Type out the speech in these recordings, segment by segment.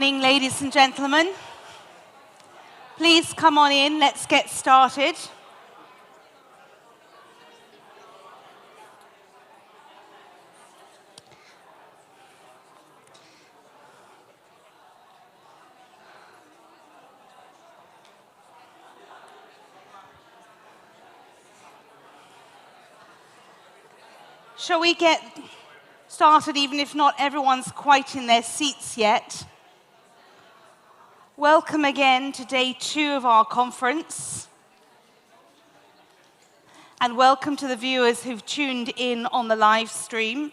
Morning, ladies and gentlemen. Please come on in, let's get started. Shall we get started, even if not everyone's quite in their seats yet? Welcome again to day 2 of our conference. And welcome to the viewers who've tuned in on the live stream.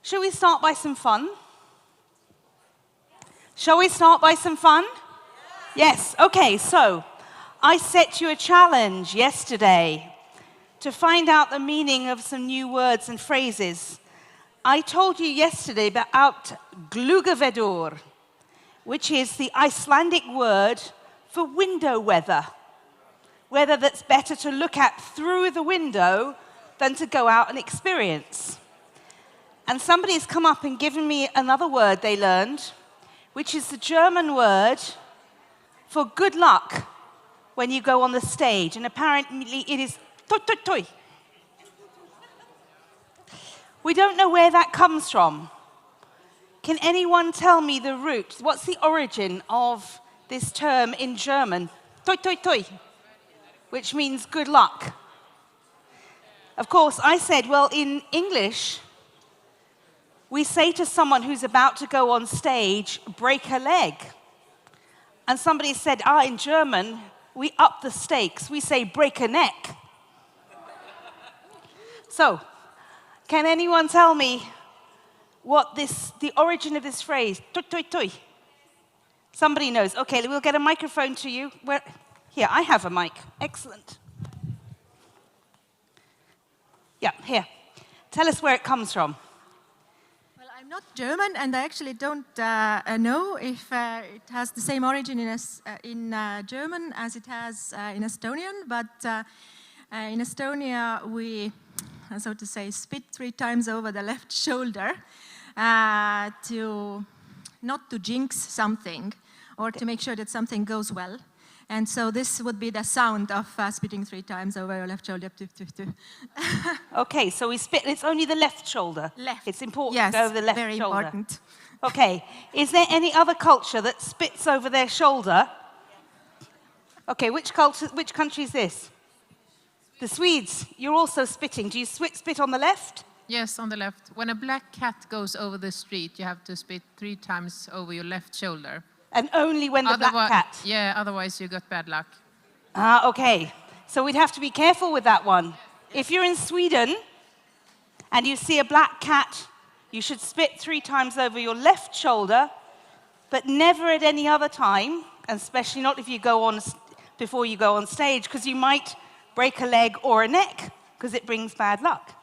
Shall we start by some fun? Shall we start by some fun? Yes, okay, so I set you a challenge yesterday to find out the meaning of some new words and phrases. I told you yesterday about gluggaveður, which is the Icelandic word for window weather. Weather that's better to look at through the window than to go out and experience. And somebody's come up and given me another word they learned, which is the German word for good luck when you go on the stage. And apparently it is toi toi toi. We don't know where that comes from. Can anyone tell me the root? What's the origin of this term in German? Toi toi toi, which means good luck. Of course, I said, well, in English, we say to someone who's about to go on stage, break a leg. And somebody said, in German, we up the stakes. We say break a neck. So, can anyone tell me what the origin of this phrase, toi toi toi? Somebody knows. Okay, we'll get a microphone to you. Here, I have a mic. Excellent. Yeah, here. Tell us where it comes from. Well, I'm not German, and I actually don't know if it has the same origin in German as it has in Estonian, but in Estonia we, so to say, spit 3 times over the left shoulder to not to jinx something or to make sure that something goes well. And so this would be the sound of spitting 3 times over your left shoulder. Okay, so we spit, it's only the left shoulder. Left. It's important yes, to go over the left very shoulder. Important. Okay, is there any other culture that spits over their shoulder? Okay, which country is this? The Swedes. You're also spitting. Do you spit on the left? Yes, on the left. When a black cat goes over the street, you have to spit 3 times over your left shoulder. And only when the black cat? Yeah, otherwise you got bad luck. Okay. So we'd have to be careful with that one. If you're in Sweden and you see a black cat, you should spit 3 times over your left shoulder, but never at any other time, and especially not if you go on before you go on stage, because you might break a leg or a neck, because it brings bad luck.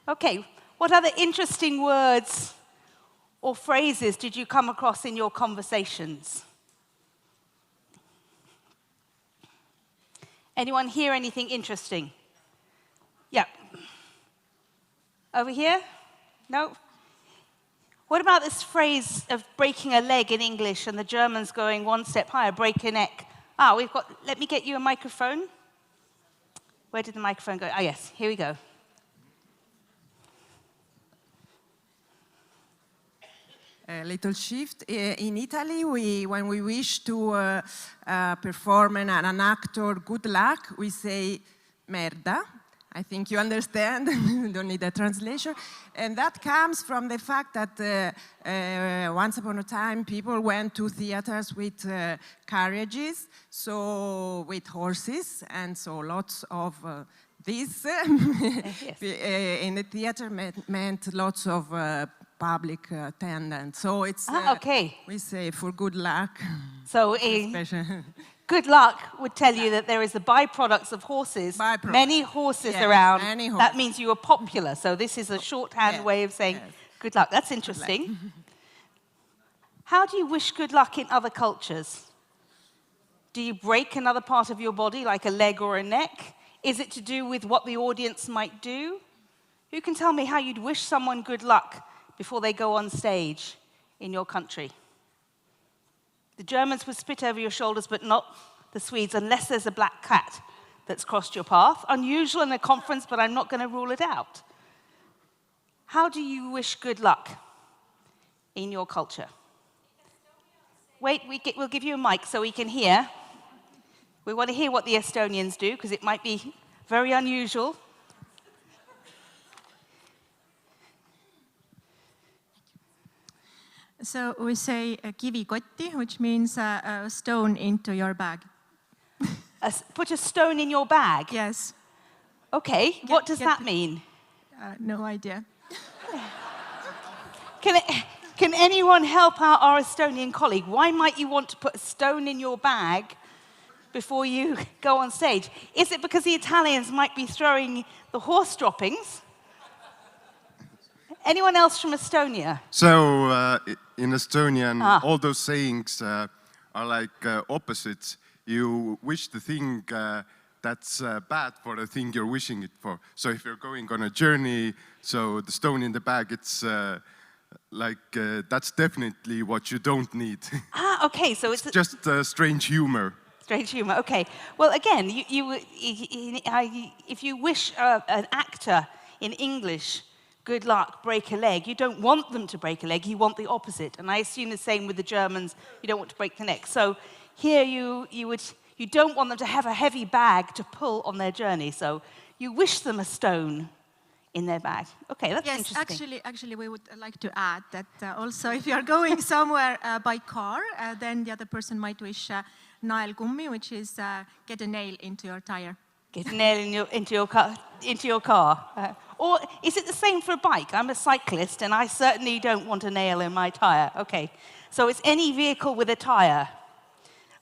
Okay, what other interesting words or phrases did you come across in your conversations? Anyone hear anything interesting? Yeah. Over here? No? What about this phrase of breaking a leg in English and the Germans going 1 step higher, break a neck? Let me get you a microphone. Where did the microphone go? Yes, here we go. A little shift. In Italy, when we wish to perform an actor good luck, we say merda. I think you understand, don't need a translation. And that comes from the fact that once upon a time people went to theaters with carriages, so with horses, and so lots of this in the theater meant lots of public attendance. So it's, okay. We say for good luck. So good luck would tell you that there is the byproducts of horses, many horses around. Many horses. That means you are popular. So this is a shorthand way of saying good luck. That's interesting. How do you wish good luck in other cultures? Do you break another part of your body, like a leg or a neck? Is it to do with what the audience might do? Who can tell me how you'd wish someone good luck before they go on stage in your country? The Germans would spit over your shoulders, but not the Swedes, unless there's a black cat that's crossed your path. Unusual in a conference, but I'm not going to rule it out. How do you wish good luck in your culture? Wait, we'll give you a mic so we can hear. We want to hear what the Estonians do, because it might be very unusual. So we say kivikotti, which means a stone into your bag. Put a stone in your bag? Yes. Okay, what does that mean? No idea. Can anyone help out our Estonian colleague? Why might you want to put a stone in your bag before you go on stage? Is it because the Italians might be throwing the horse droppings? Anyone else from Estonia? So in Estonian, all those sayings are like opposites. You wish the thing that's bad for the thing you're wishing it for. So if you're going on a journey, so the stone in the bag, it's that's definitely what you don't need. Okay, so it's just strange humor. Strange humor, okay. Well, again, if you wish an actor in English good luck, break a leg, you don't want them to break a leg, you want the opposite. And I assume the same with the Germans, you don't want to break the neck. So here you don't want them to have a heavy bag to pull on their journey, so you wish them a stone in their bag. Okay, that's interesting. Yes, actually, we would like to add that also if you're going somewhere by car, then the other person might wish naelkummi, which is get a nail into your tire. Get a nail into your car. Or is it the same for a bike? I'm a cyclist, and I certainly don't want a nail in my tire. Okay, so it's any vehicle with a tire.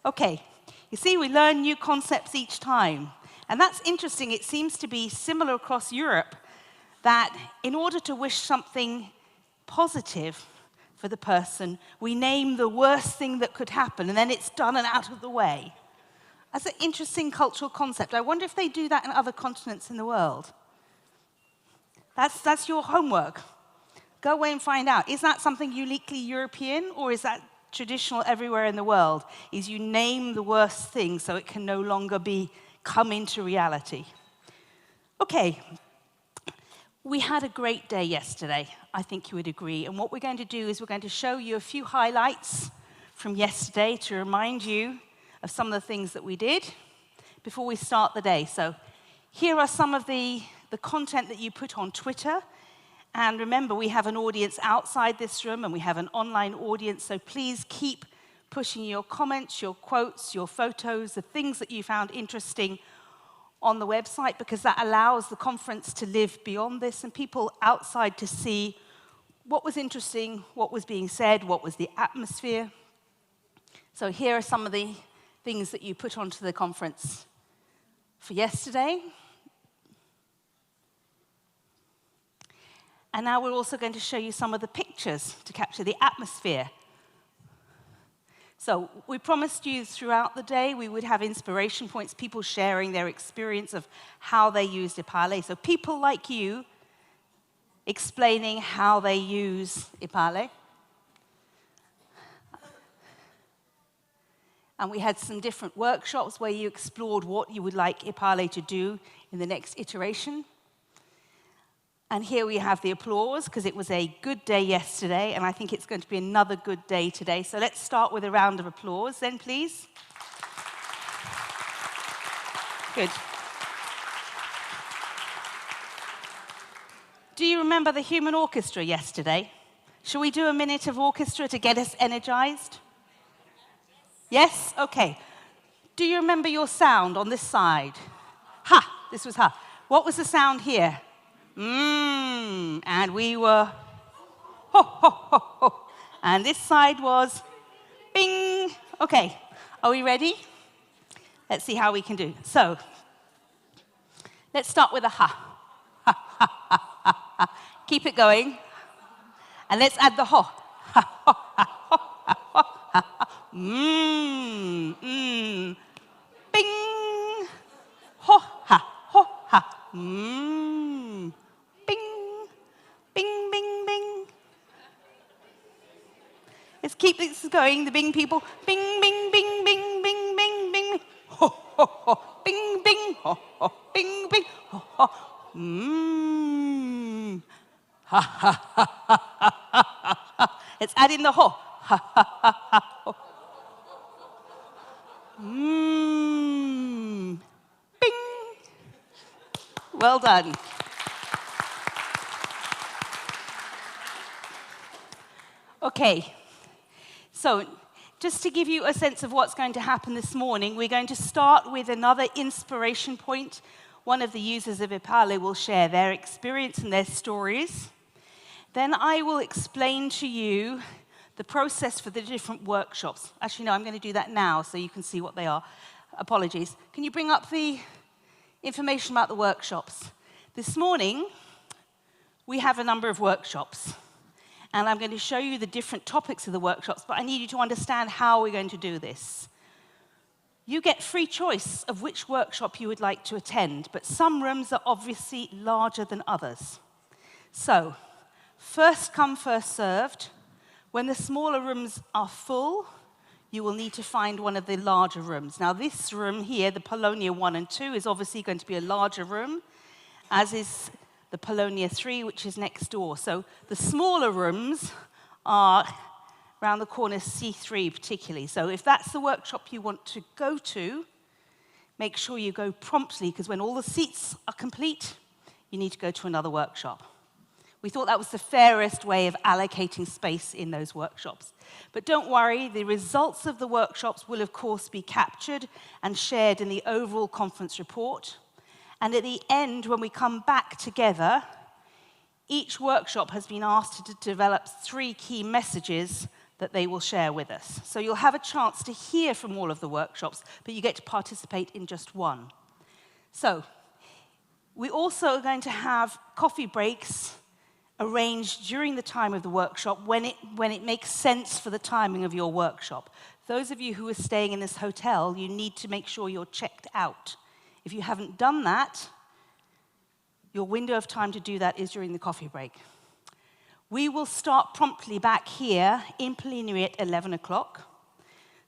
Okay, you see, we learn new concepts each time. And that's interesting. It seems to be similar across Europe, that in order to wish something positive for the person, we name the worst thing that could happen, and then it's done and out of the way. That's an interesting cultural concept. I wonder if they do that in other continents in the world. That's your homework. Go away and find out. Is that something uniquely European, or is that traditional everywhere in the world? Is you name the worst thing so it can no longer come into reality. Okay. We had a great day yesterday, I think you would agree. And what we're going to do is we're going to show you a few highlights from yesterday to remind you of some of the things that we did before we start the day. So here are some of the content that you put on Twitter. And remember, we have an audience outside this room and we have an online audience. So please keep pushing your comments, your quotes, your photos, the things that you found interesting on the website, because that allows the conference to live beyond this and people outside to see what was interesting, what was being said, what was the atmosphere. So here are some of the things that you put onto the conference for yesterday. And now we're also going to show you some of the pictures to capture the atmosphere. So we promised you throughout the day we would have inspiration points, people sharing their experience of how they used EPALE. So people like you explaining how they use EPALE. And we had some different workshops where you explored what you would like EPALE to do in the next iteration. And here we have the applause, because it was a good day yesterday, and I think it's going to be another good day today. So let's start with a round of applause then, please. Good. Do you remember the human orchestra yesterday? Shall we do a minute of orchestra to get us energized? Yes? Okay. Do you remember your sound on this side? Ha! This was ha. What was the sound here? And we were ho, ho, ho, ho. And this side was bing. Okay, are we ready? Let's see how we can do. So, let's start with a ha. Ha, ha, ha, ha, ha. Keep it going. And let's add the ho. Ha, ho, ha, ho, ha, ho, ha, ha. Bing. Ho, ha, ho, ha. Bing, bing, bing, bing. Let's keep this going. The Bing people. Bing, bing, bing, bing, bing, bing, bing. Ho, ho, ho. Bing, bing. Ho, ho. Bing, bing. Ho, ho. Mmm. Ha, ha, ha, ha, ha, ha, ha. Let's add in the ho. Ha, ha, ha, ha, ho. Mmm. Bing. Well done. Okay. So, just to give you a sense of what's going to happen this morning, we're going to start with another inspiration point. One of the users of EPALE will share their experience and their stories. Then I will explain to you the process for the different workshops. Actually, no, I'm going to do that now so you can see what they are. Apologies. Can you bring up the information about the workshops? This morning, we have a number of workshops. And I'm going to show you the different topics of the workshops, but I need you to understand how we're going to do this. You get free choice of which workshop you would like to attend, but some rooms are obviously larger than others. So, first come, first served. When the smaller rooms are full, you will need to find one of the larger rooms. Now, this room here, the Polonia 1 and 2, is obviously going to be a larger room, as is the Polonia 3, which is next door. So the smaller rooms are around the corner, C3 particularly. So if that's the workshop you want to go to, make sure you go promptly, because when all the seats are complete, you need to go to another workshop. We thought that was the fairest way of allocating space in those workshops. But don't worry, the results of the workshops will, of course, be captured and shared in the overall conference report. And at the end, when we come back together, each workshop has been asked to develop 3 key messages that they will share with us. So you'll have a chance to hear from all of the workshops, but you get to participate in just one. So we also are going to have coffee breaks arranged during the time of the workshop when it makes sense for the timing of your workshop. Those of you who are staying in this hotel, you need to make sure you're checked out. If you haven't done that, your window of time to do that is during the coffee break. We will start promptly back here in plenary at 11 o'clock.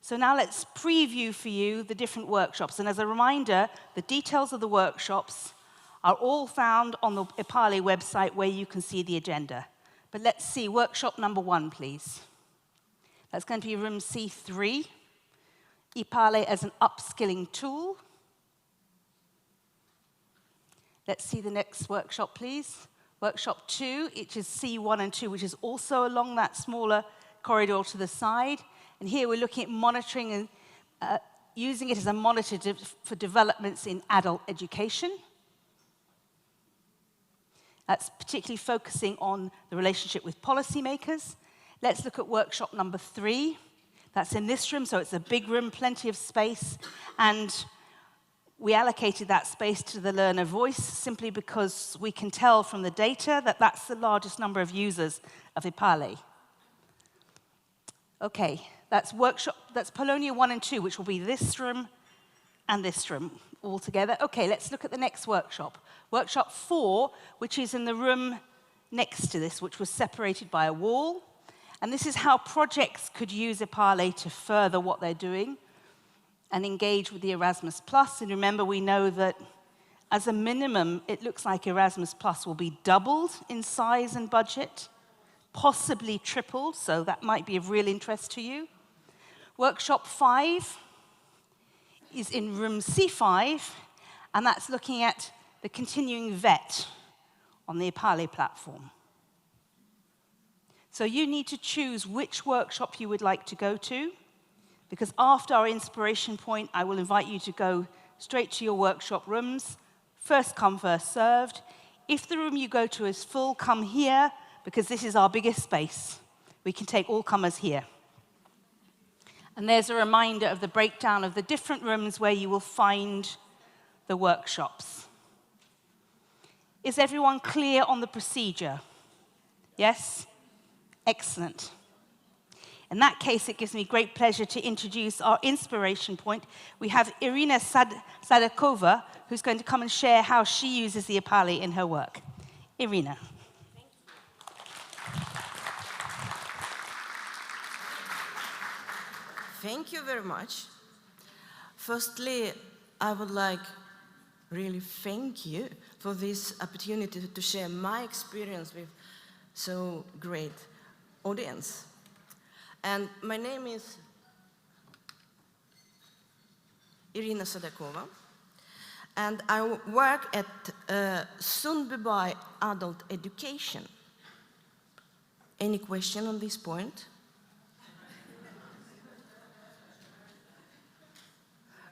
So now let's preview for you the different workshops. And as a reminder, the details of the workshops are all found on the EPALE website where you can see the agenda. But let's see, workshop number 1, please. That's going to be room C3, EPALE as an upskilling tool. Let's see the next workshop, please. Workshop 2, which is C1 and 2, which is also along that smaller corridor to the side. And here we're looking at monitoring and using it as a monitor for developments in adult education. That's particularly focusing on the relationship with policymakers. Let's look at workshop number 3. That's in this room, so it's a big room, plenty of space. And we allocated that space to the learner voice simply because we can tell from the data that that's the largest number of users of EPALE. Okay, that's Polonia 1 and 2, which will be this room and this room all together. Okay, let's look at the next workshop. Workshop 4, which is in the room next to this, which was separated by a wall. And this is how projects could use EPALE to further what they're doing and engage with the Erasmus+. And remember, we know that as a minimum, it looks like Erasmus+ will be doubled in size and budget, possibly tripled, so that might be of real interest to you. Workshop 5 is in room C5, and that's looking at the continuing vet on the EPALE platform. So you need to choose which workshop you would like to go to, because after our inspiration point, I will invite you to go straight to your workshop rooms. First come, first served. If the room you go to is full, come here, because this is our biggest space. We can take all comers here. And there's a reminder of the breakdown of the different rooms where you will find the workshops. Is everyone clear on the procedure? Yes? Excellent. In that case, it gives me great pleasure to introduce our inspiration point. We have Irina Sadakova, who's going to come and share how she uses the EPALE in her work. Irina. Thank you very much. Firstly, I would like really thank you for this opportunity to share my experience with so great audience. And my name is Irina Sadakova, and I work at Sundbyberg Adult Education. Any question on this point?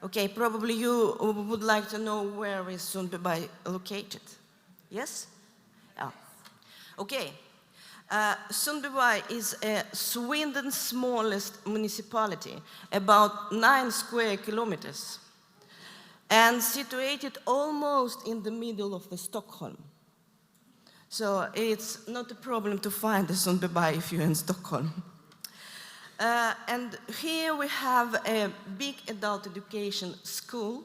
Okay, probably you would like to know where is Sundbyberg located. Yes? Yeah. Okay. Sundbyberg is Sweden's smallest municipality, about 9 square kilometers, and situated almost in the middle of Stockholm. So it's not a problem to find the Sundbyberg if you're in Stockholm. And here we have a big adult education school,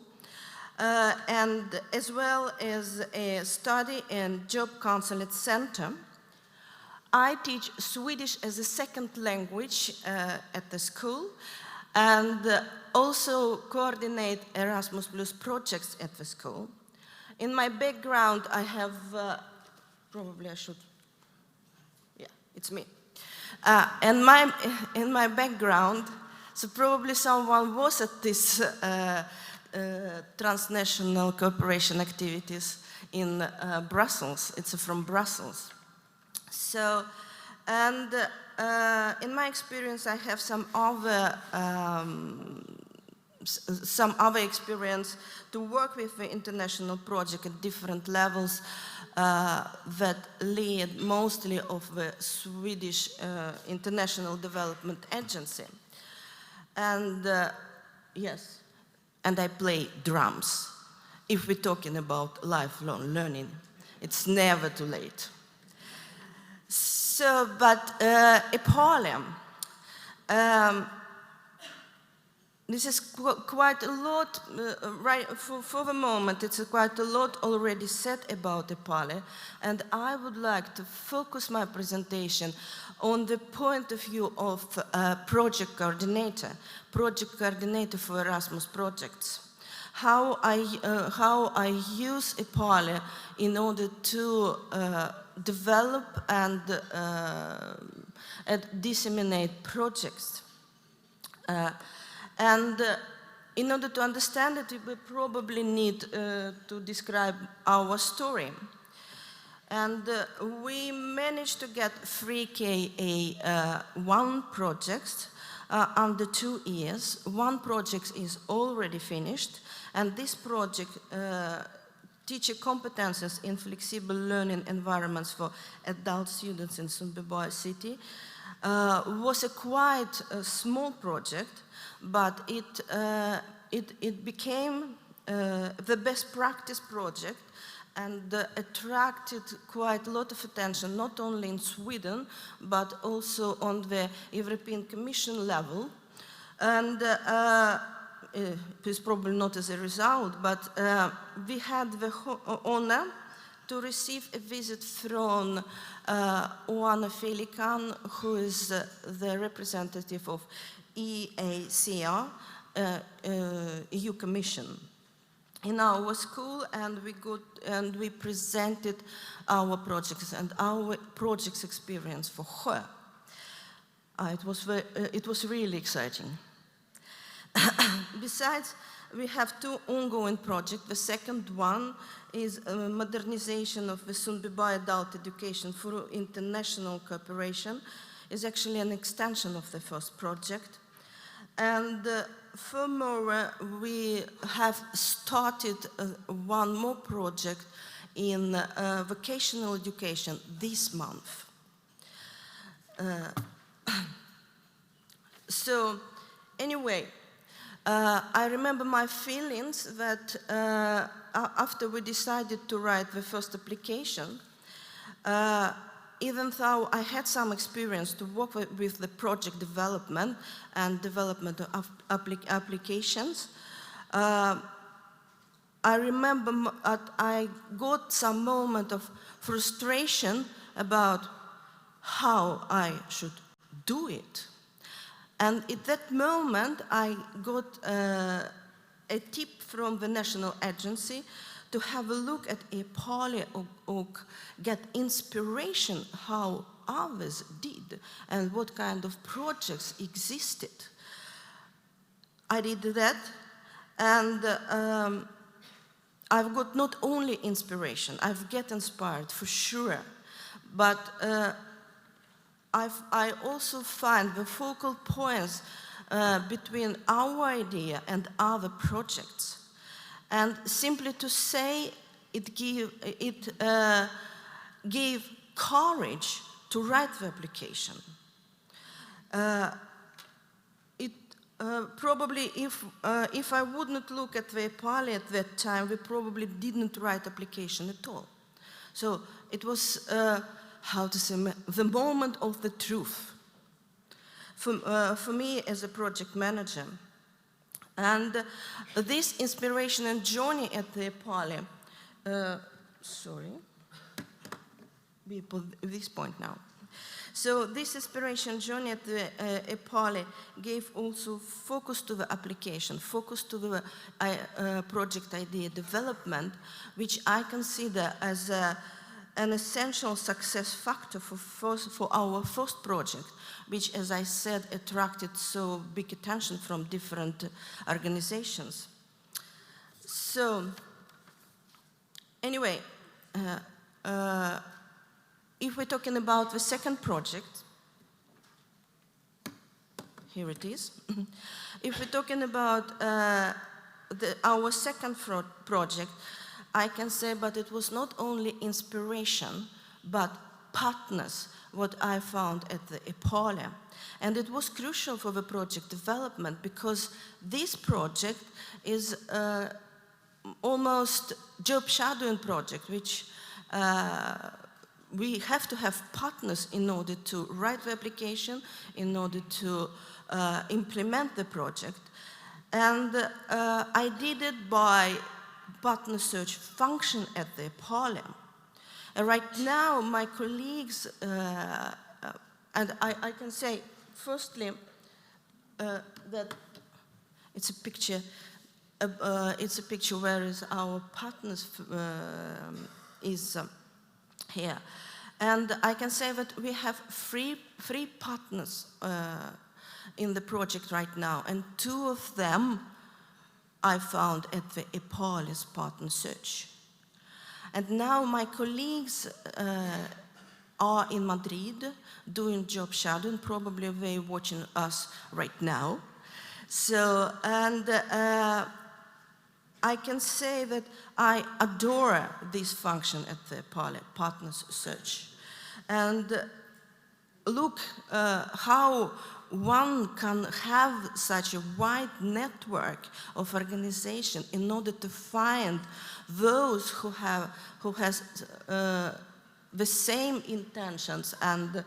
and as well as a study and job consulate center. I teach Swedish as a second language at the school, and also coordinate Erasmus Plus projects at the school. In my background, I have, probably I should, yeah, it's me. In my background, so probably someone was at this transnational cooperation activities in Brussels. It's from Brussels. So, and in my experience, I have some other experience to work with the international project at different levels that lead mostly of the Swedish International Development Agency. And yes, and I play drums. If we're talking about lifelong learning, it's never too late. So, but EPALE, this is quite a lot, right, for the moment, it's quite a lot already said about EPALE, and I would like to focus my presentation on the point of view of project coordinator for Erasmus projects. How I use EPALE in order to develop and disseminate projects. And in order to understand it, we probably need to describe our story. And we managed to get 3KA1 projects under 2 years. One project is already finished, and this project teacher competences in flexible learning environments for adult students in Sundbyberg city was a quite small project, but it became the best practice project and attracted quite a lot of attention, not only in Sweden, but also on the European Commission level. And it's probably not as a result, but we had the honor to receive a visit from Oana Felikan, who is the representative of EACR, EU Commission, in our school, and we presented our projects and our project's experience for her. It was really exciting. Besides, we have 2 ongoing projects. The second one is a modernization of the Sundbyberg adult education for international cooperation. It's actually an extension of the first project. And furthermore, we have started one more project in vocational education this month. So anyway, I remember my feelings that after we decided to write the first application, even though I had some experience to work with the project development and development of applications, I remember I got some moment of frustration about how I should do it. And at that moment, I got a tip from the national agency to have a look at EPALE or get inspiration how others did and what kind of projects existed. I did that, and I've got not only inspiration, I've get inspired for sure, but I also find the focal points between our idea and other projects. And simply to say, it gave courage to write the application. Probably if I would not look at the EPALE at that time, we probably didn't write application at all. So it was, how to say, the moment of the truth for me as a project manager. And this inspiration and journey at the EPALE, sorry, we put this point now. So this inspiration journey at the EPALE gave also focus to the application, focus to the project idea development, which I consider as an essential success factor for our first project, which, as I said, attracted so big attention from different organizations. So, anyway, if we're talking about the second project, here it is. If we're talking about our second project, I can say, but it was not only inspiration, but partners, what I found at the EPALE. And it was crucial for the project development because this project is almost job shadowing project, which we have to have partners in order to write the application, in order to implement the project. And I did it by partner search function at the EPALE. Right now, my colleagues, and I can say, firstly, that it's a picture where is our partners is here. And I can say that we have three partners in the project right now, and 2 of them I found at the EPALE's partner search. And now my colleagues are in Madrid doing job shadowing. Probably they're watching us right now. So, and I can say that I adore this function at the EPALE, partners search. And look how one can have such a wide network of organization in order to find those who has the same intentions and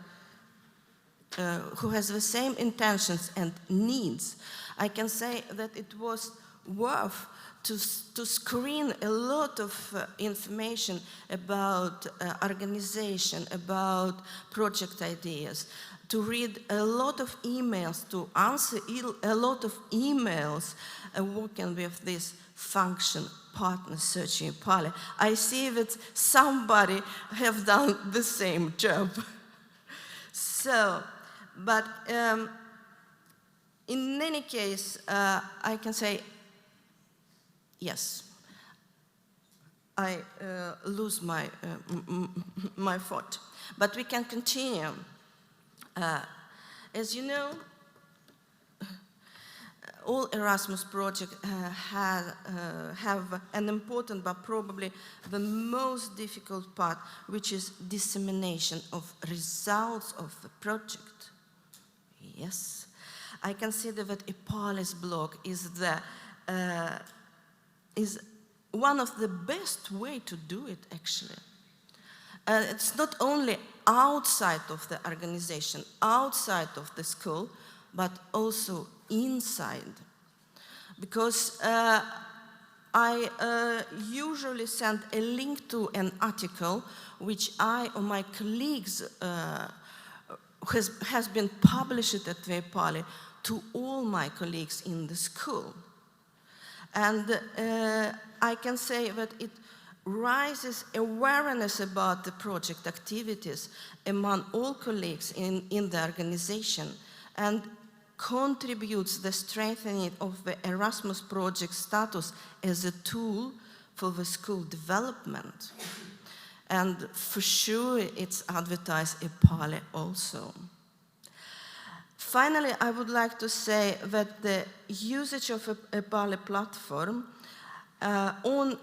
needs. I can say that it was worth to screen a lot of information about organization, about project ideas, to read a lot of emails, to answer a lot of emails, working with this function, partner searching EPALE. I see that somebody have done the same job. So, but in any case, I can say, yes, I lose my thought. But we can continue. As you know, all Erasmus projects have an important but probably the most difficult part, which is dissemination of results of the project. Yes, I consider that EPALE's blog is one of the best way to do it, actually. It's not only outside of the organization, outside of the school, but also inside. Because I usually send a link to an article which I or my colleagues has been published at the EPALE to all my colleagues in the school. And I can say that it raises awareness about the project activities among all colleagues in the organization and contributes the strengthening of the Erasmus project status as a tool for the school development. And for sure, it's advertised EPALE also. Finally, I would like to say that the usage of EPALE platform on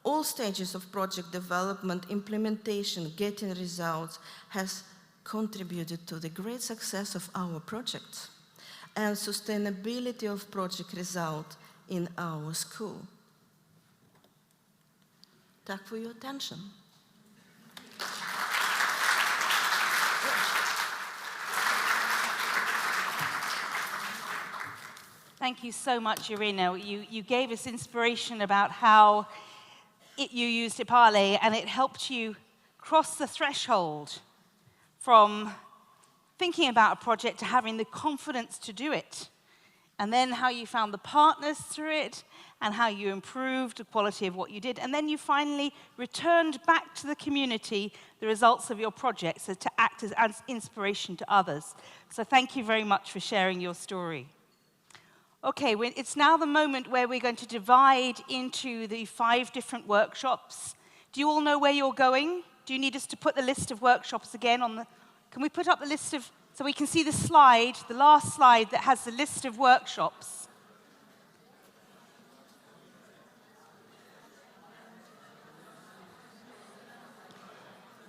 all stages of project development, implementation, getting results, has contributed to the great success of our projects and sustainability of project result in our school. Tack for your attention. Thank you so much, Irina. You gave us inspiration about how you used EPALE, and it helped you cross the threshold from thinking about a project to having the confidence to do it, and then how you found the partners through it, and how you improved the quality of what you did, and then you finally returned back to the community the results of your project, so to act as inspiration to others. So thank you very much for sharing your story. Okay, it's now the moment where we're going to divide into the 5 different workshops. Do you all know where you're going? Do you need us to put the list of workshops again on the... Can we put up the list of... So we can see the slide, the last slide that has the list of workshops.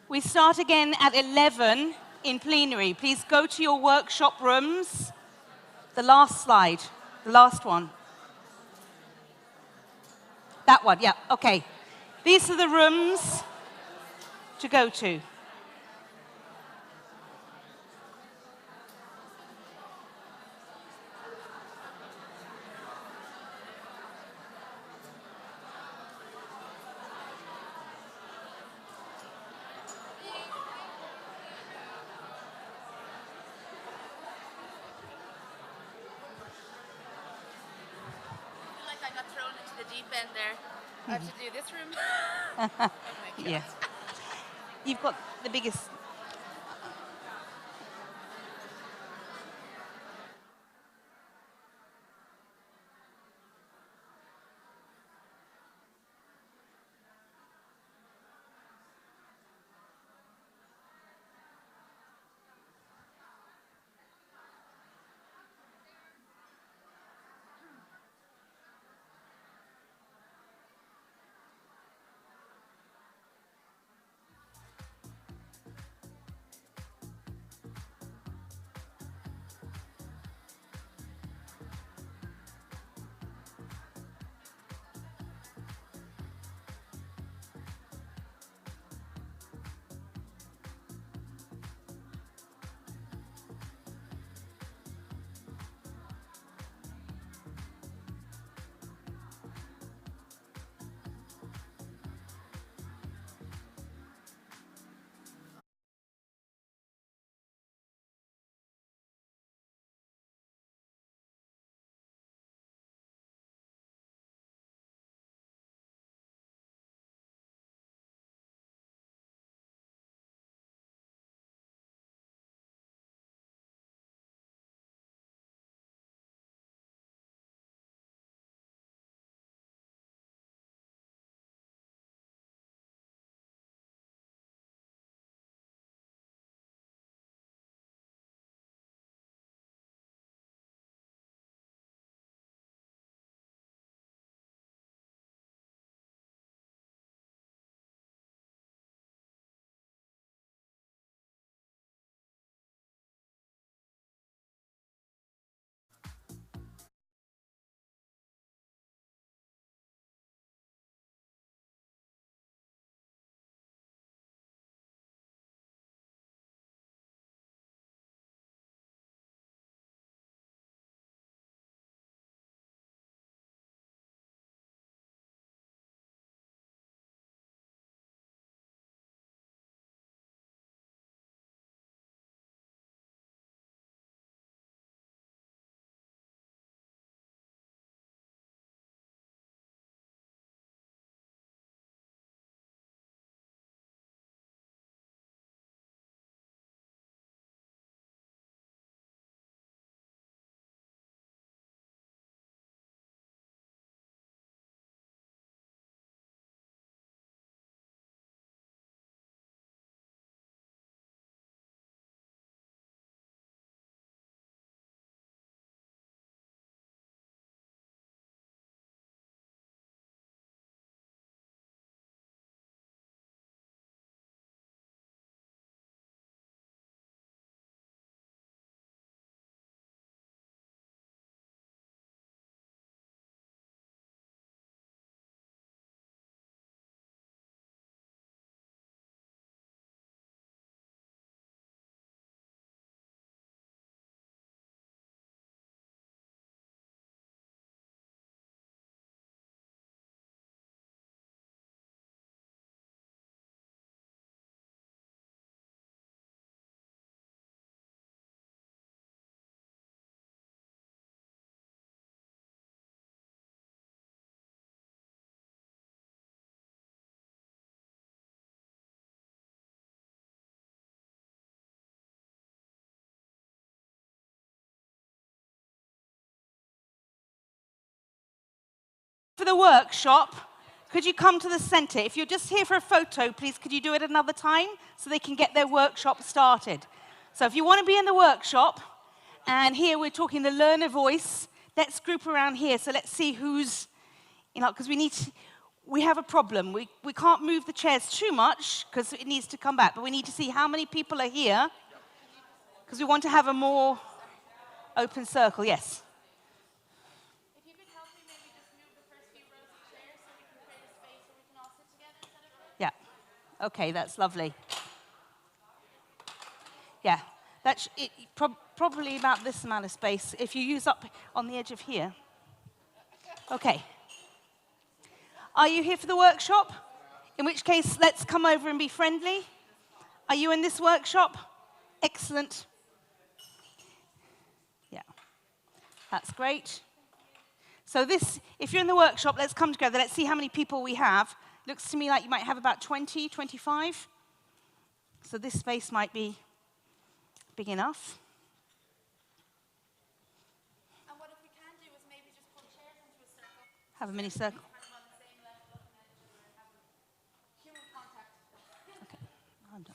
We start again at 11 in plenary. Please go to your workshop rooms. The last slide. The last one. That one, yeah, okay. These are the rooms to go to. To do this room? Oh my God. Yeah. You've got the biggest... for the workshop, could you come to the center? If you're just here for a photo, please, could you do it another time so they can get their workshop started? So if you want to be in the workshop, and here we're talking the learner voice, let's group around here. So let's see who's, because we have a problem. We can't move the chairs too much because it needs to come back, but we need to see how many people are here because we want to have a more open circle. Yes? If you could help me maybe just move the first few rows of chairs so we can create a space where we can all sit together. Is that okay? Yeah. Okay, that's lovely. Yeah, that's probably about this amount of space. If you use up on the edge of here. Okay. Are you here for the workshop? In which case, let's come over and be friendly. Are you in this workshop? Excellent. Yeah, that's great. So this, if you're in the workshop, let's come together. Let's see how many people we have. Looks to me like you might have about 20, 25. So this space might be big enough. And what if we can do is maybe just pull chairs into a circle. Have a mini circle. Kind of on the same level, looking at each other and having human contact. Okay, I'm done.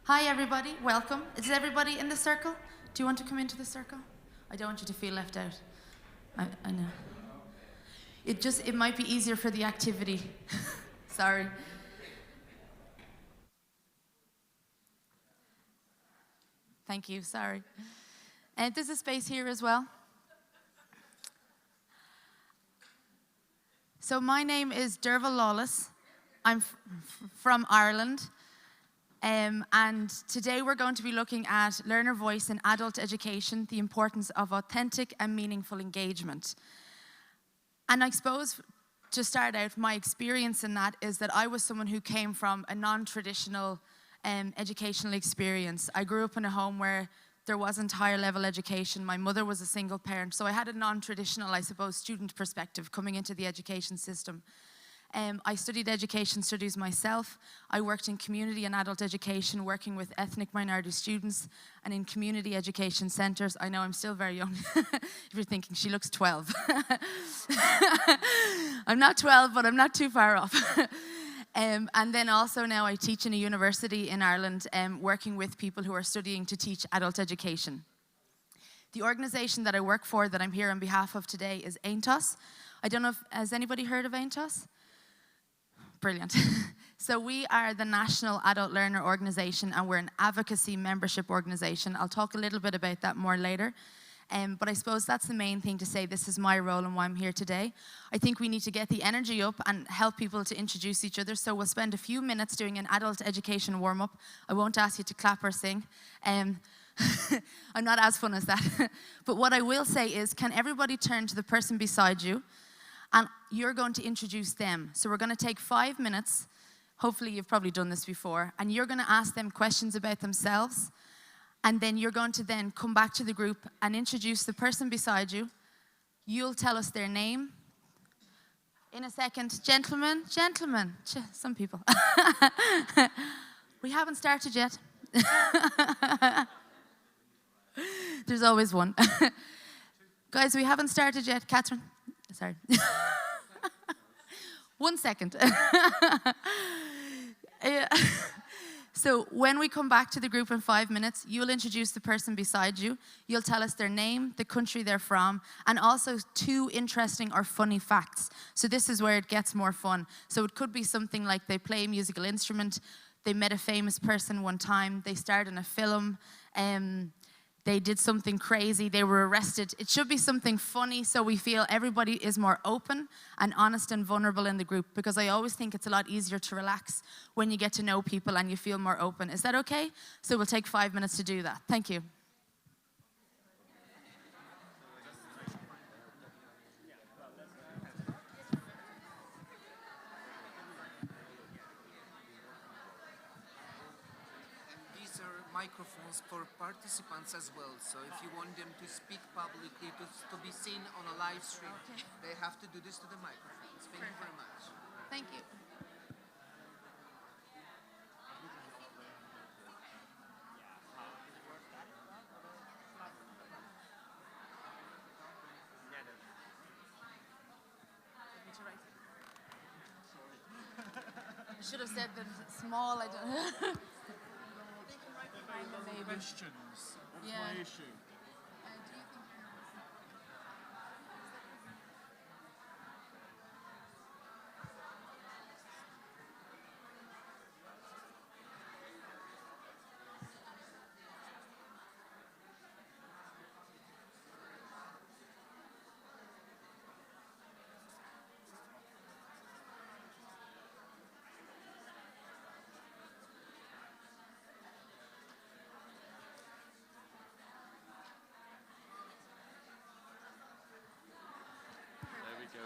Hi everybody, welcome. Is everybody in the circle? Do you want to come into the circle? I don't want you to feel left out. I know. It might be easier for the activity. Sorry. Thank you, sorry. And there's a space here as well. So my name is Derval Lawless. I'm from Ireland. And today we're going to be looking at learner voice in adult education, the importance of authentic and meaningful engagement. And I suppose to start out, my experience in that is that I was someone who came from a non-traditional educational experience. I grew up in a home where there wasn't higher level education. My mother was a single parent, so I had a non-traditional, I suppose, student perspective coming into the education system. I studied education studies myself. I worked in community and adult education, working with ethnic minority students and in community education centres. I know I'm still very young. If you're thinking, she looks 12. I'm not 12, but I'm not too far off. And then also now I teach in a university in Ireland, working with people who are studying to teach adult education. The organization that I work for, that I'm here on behalf of today, is Aintos. I don't know if, has anybody heard of Aintos? Brilliant. So we are the National Adult Learner Organization, and we're an advocacy membership organization. I'll talk a little bit about that more later. But I suppose that's the main thing to say. This is my role and why I'm here today. I think we need to get the energy up and help people to introduce each other. So we'll spend a few minutes doing an adult education warm-up. I won't ask you to clap or sing. I'm not as fun as that. But what I will say is, can everybody turn to the person beside you, and you're going to introduce them. So we're going to take 5 minutes. Hopefully you've probably done this before. And you're going to ask them questions about themselves. And then you're going to then come back to the group and introduce the person beside you. You'll tell us their name. In a second, gentlemen, some people. We haven't started yet. There's always one. Guys, we haven't started yet. Catherine, sorry. 1 second. So when we come back to the group in 5 minutes, you'll introduce the person beside you. You'll tell us their name, the country they're from, and also 2 interesting or funny facts. So this is where it gets more fun. So it could be something like they play a musical instrument, they met a famous person one time, they starred in a film, they did something crazy, they were arrested. It should be something funny so we feel everybody is more open and honest and vulnerable in the group, because I always think it's a lot easier to relax when you get to know people and you feel more open. Is that okay? So we'll take 5 minutes to do that. Thank you. Microphones for participants as well, so if you want them to speak publicly, to be seen on a live stream, they have to do this to the microphones. Thank you very much. Thank you. I should have said that small, I don't Questions. What's my issue?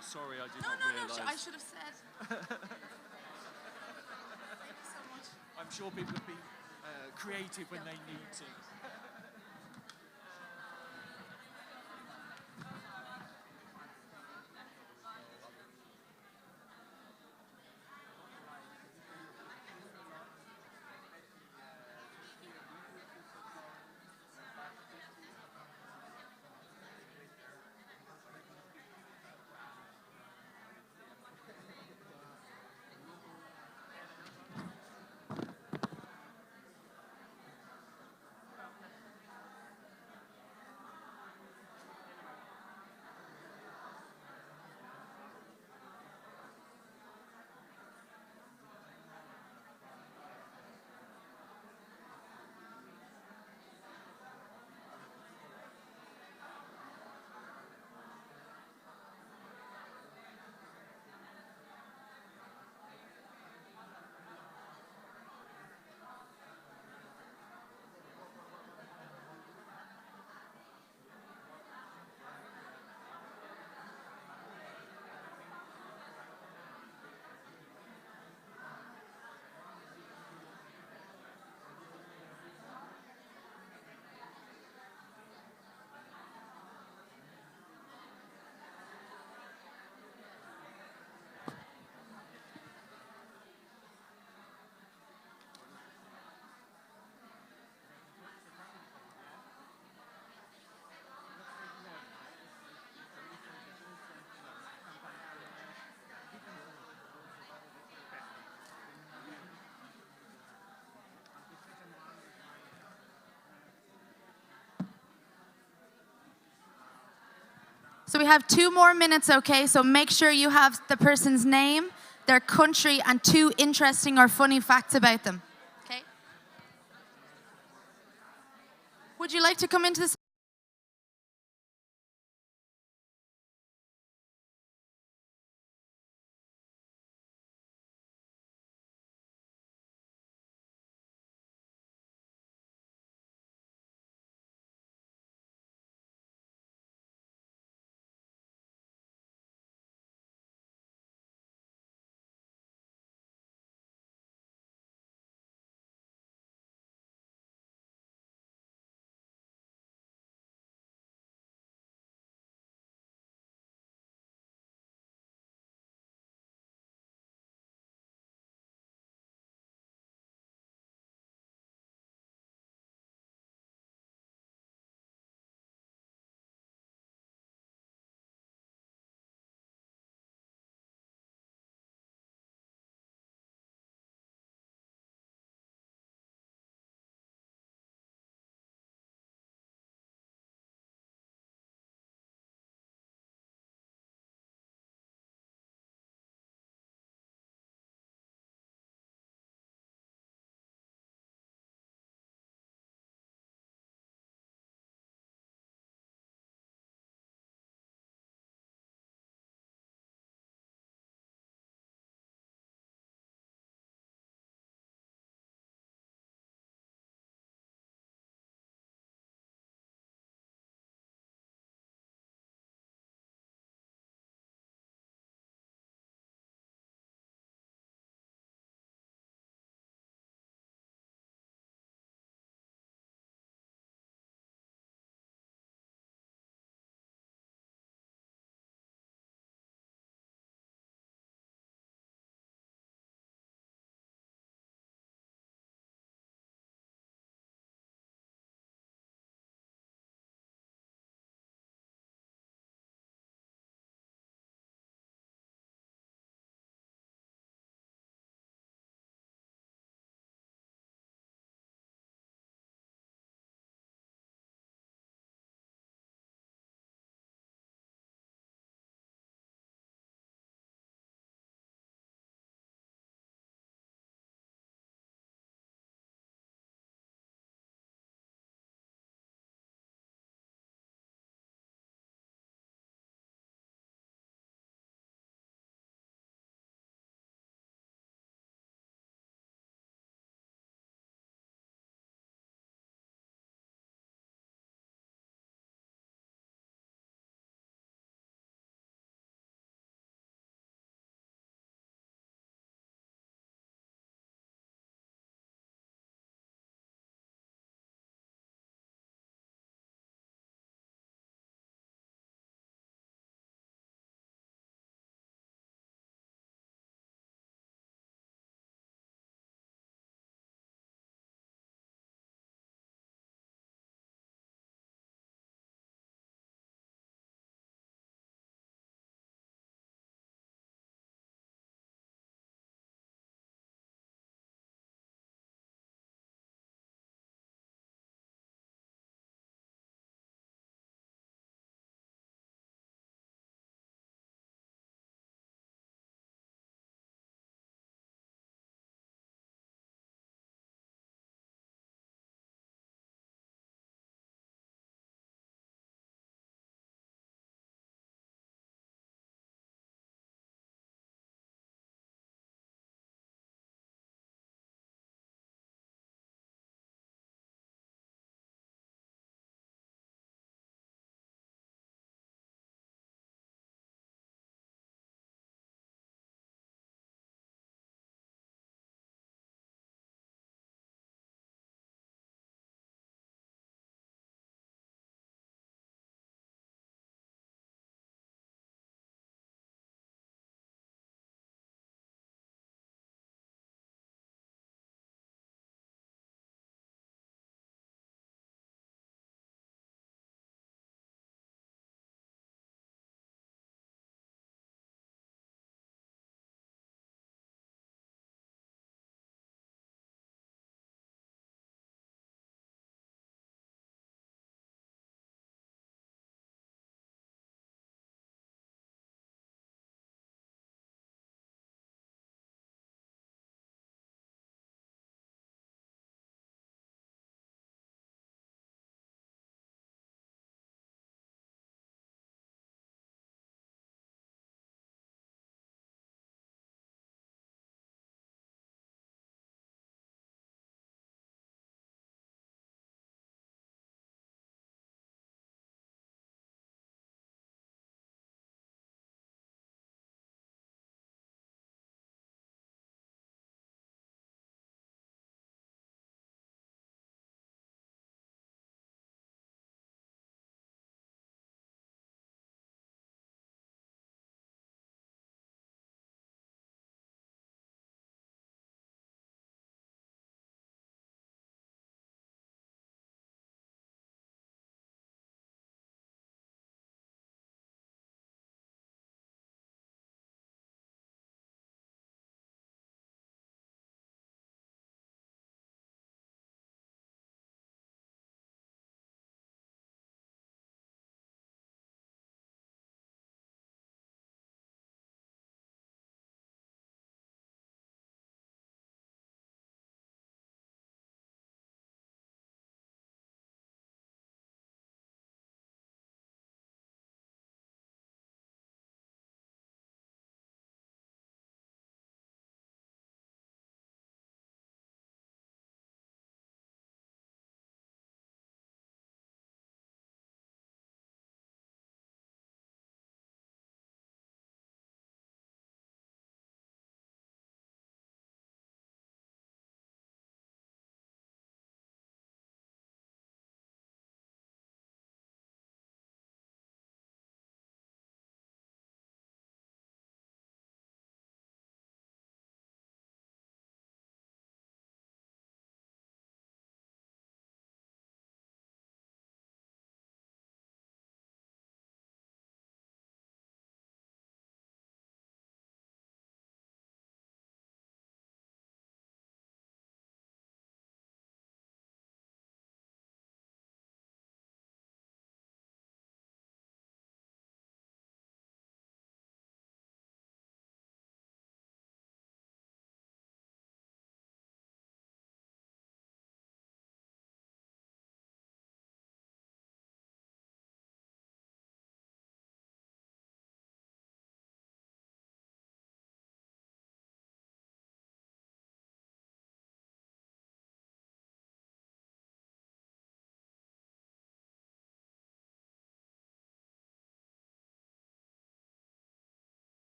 Sorry, I did not realise. No, I should have said. Thank you so much. I'm sure people have been creative when they need to. So we have 2 more minutes, okay? So make sure you have the person's name, their country, and 2 interesting or funny facts about them. Okay? Would you like to come into this?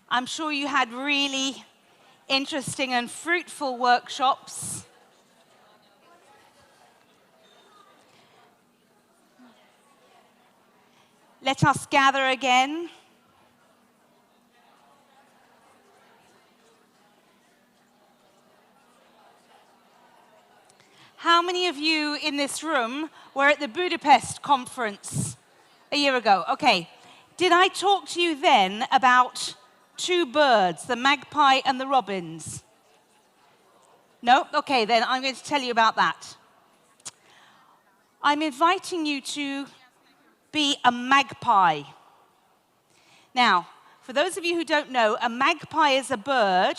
I'm sure you had really interesting and fruitful workshops. Let us gather again. How many of you in this room were at the Budapest conference a year ago? Okay. Did I talk to you then about two birds, the magpie and the robins? No? Okay, then I'm going to tell you about that. I'm inviting you to be a magpie. Now, for those of you who don't know, a magpie is a bird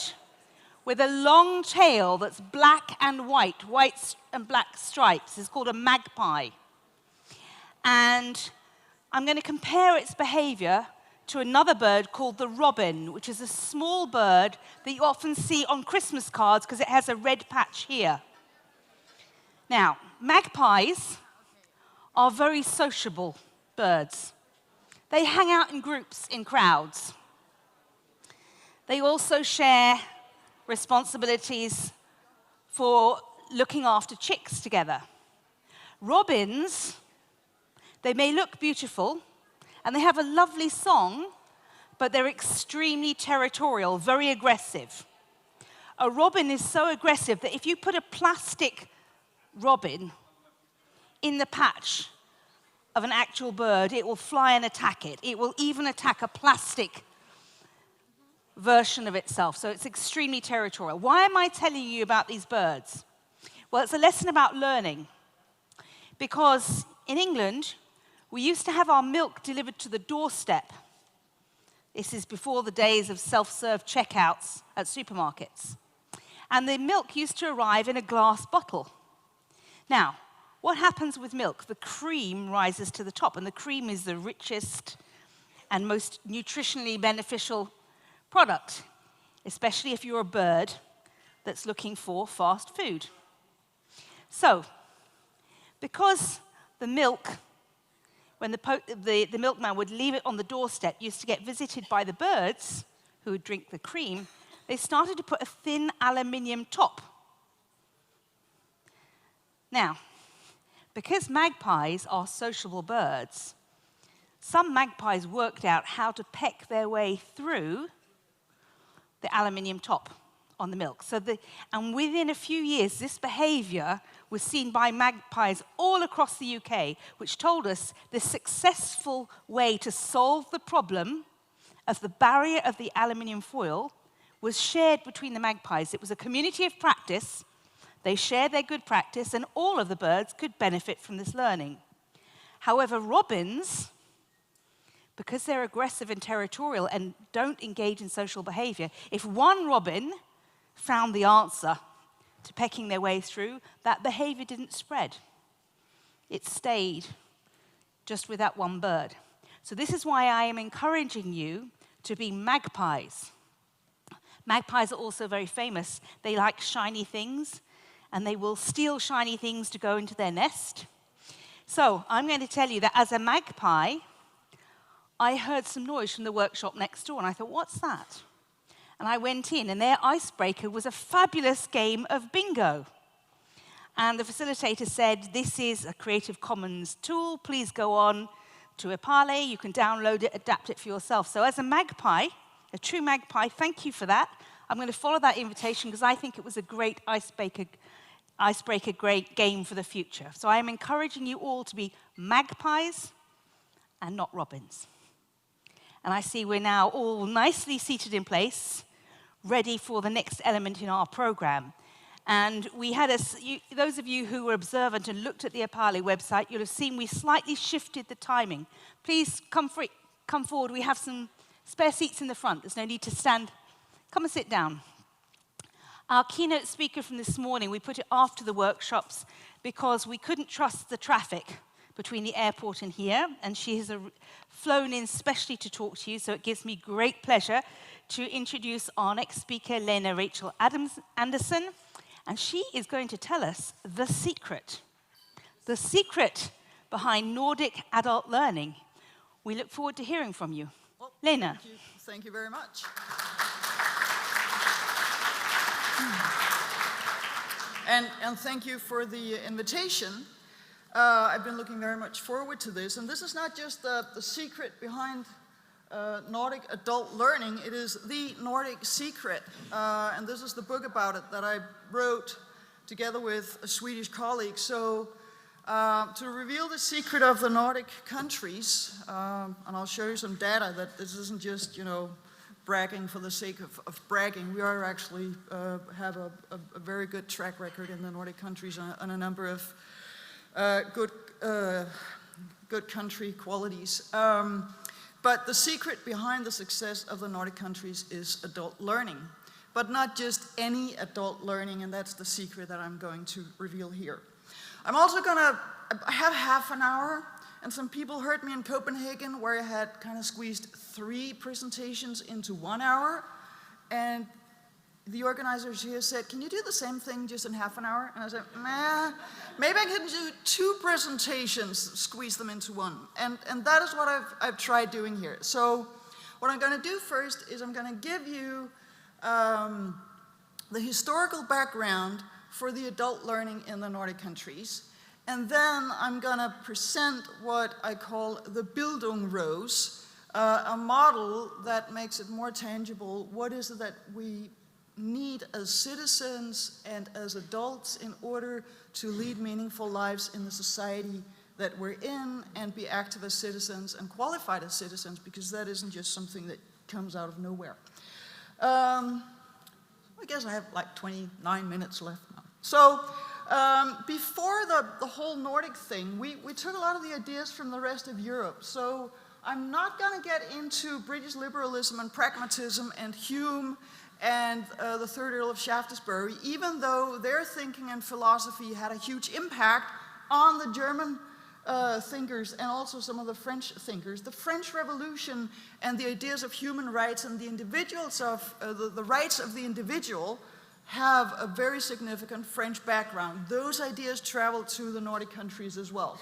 with a long tail that's black and white and black stripes. It's called a magpie. And I'm going to compare its behavior to another bird called the robin, which is a small bird that you often see on Christmas cards because it has a red patch here. Now, magpies are very sociable birds. They hang out in groups, in crowds. They also share responsibilities for looking after chicks together. Robins, they may look beautiful, and they have a lovely song, but they're extremely territorial, very aggressive. A robin is so aggressive that if you put a plastic robin in the patch of an actual bird, it will fly and attack it. It will even attack a plastic version of itself, so it's extremely territorial. Why am I telling you about these birds? Well, it's a lesson about learning, because in England, we used to have our milk delivered to the doorstep. This is before the days of self-serve checkouts at supermarkets. And the milk used to arrive in a glass bottle. Now, what happens with milk? The cream rises to the top, and the cream is the richest and most nutritionally beneficial product, especially if you're a bird that's looking for fast food. So, because the milk, when the milkman would leave it on the doorstep, used to get visited by the birds who would drink the cream, they started to put a thin aluminium top. Now, because magpies are sociable birds, some magpies worked out how to peck their way through the aluminium top on the milk. And within a few years, this behavior was seen by magpies all across the UK, which told us the successful way to solve the problem of the barrier of the aluminium foil was shared between the magpies. It was a community of practice. They shared their good practice, and all of the birds could benefit from this learning. However, robins, because they're aggressive and territorial and don't engage in social behavior, if one robin found the answer to pecking their way through, that behavior didn't spread. It stayed just with that one bird. So this is why I am encouraging you to be magpies. Magpies are also very famous. They like shiny things, and they will steal shiny things to go into their nest. So I'm going to tell you that as a magpie, I heard some noise from the workshop next door, and I thought, what's that? And I went in, and their icebreaker was a fabulous game of bingo. And the facilitator said, this is a Creative Commons tool. Please go on to EPALE. You can download it, adapt it for yourself. So as a magpie, a true magpie, thank you for that. I'm going to follow that invitation because I think it was a great icebreaker great game for the future. So I am encouraging you all to be magpies and not robins. And I see we're now all nicely seated in place, ready for the next element in our program. And we had those of you who were observant and looked at the EPALE website, you'll have seen we slightly shifted the timing. Please come forward. We have some spare seats in the front. There's no need to stand. Come and sit down. Our keynote speaker from this morning, we put it after the workshops because we couldn't trust the traffic between the airport and here, and she has flown in specially to talk to you, so it gives me great pleasure to introduce our next speaker, Lena Rachel Anderson, and she is going to tell us the secret behind Nordic adult learning. We look forward to hearing from you. Well, Lena. Thank you very much. And thank you for the invitation. I've been looking very much forward to this. And this is not just the secret behind Nordic adult learning, it is the Nordic secret. And this is the book about it that I wrote together with a Swedish colleague. So to reveal the secret of the Nordic countries, and I'll show you some data that this isn't just, bragging for the sake of bragging. We are actually have a very good track record in the Nordic countries on a number of good country qualities. But the secret behind the success of the Nordic countries is adult learning. But not just any adult learning, and that's the secret that I'm going to reveal here. I'm also gonna have half an hour, and some people heard me in Copenhagen where I had kind of squeezed 3 presentations into 1 hour, and the organizers here said, can you do the same thing just in half an hour? And I said, maybe I can do 2 presentations, squeeze them into 1. And that is what I've tried doing here. So what I'm gonna do first is I'm gonna give you the historical background for the adult learning in the Nordic countries. And then I'm gonna present what I call the Bildung Rose, a model that makes it more tangible. What is it that we need as citizens and as adults in order to lead meaningful lives in the society that we're in and be active as citizens and qualified as citizens, because that isn't just something that comes out of nowhere. I guess I have like 29 minutes left now. So before the whole Nordic thing, we took a lot of the ideas from the rest of Europe. So I'm not going to get into British liberalism and pragmatism and Hume and the third Earl of Shaftesbury, even though their thinking and philosophy had a huge impact on the German thinkers and also some of the French thinkers. The French Revolution and the ideas of human rights and the individuals of the rights of the individual have a very significant French background. Those ideas traveled to the Nordic countries as well.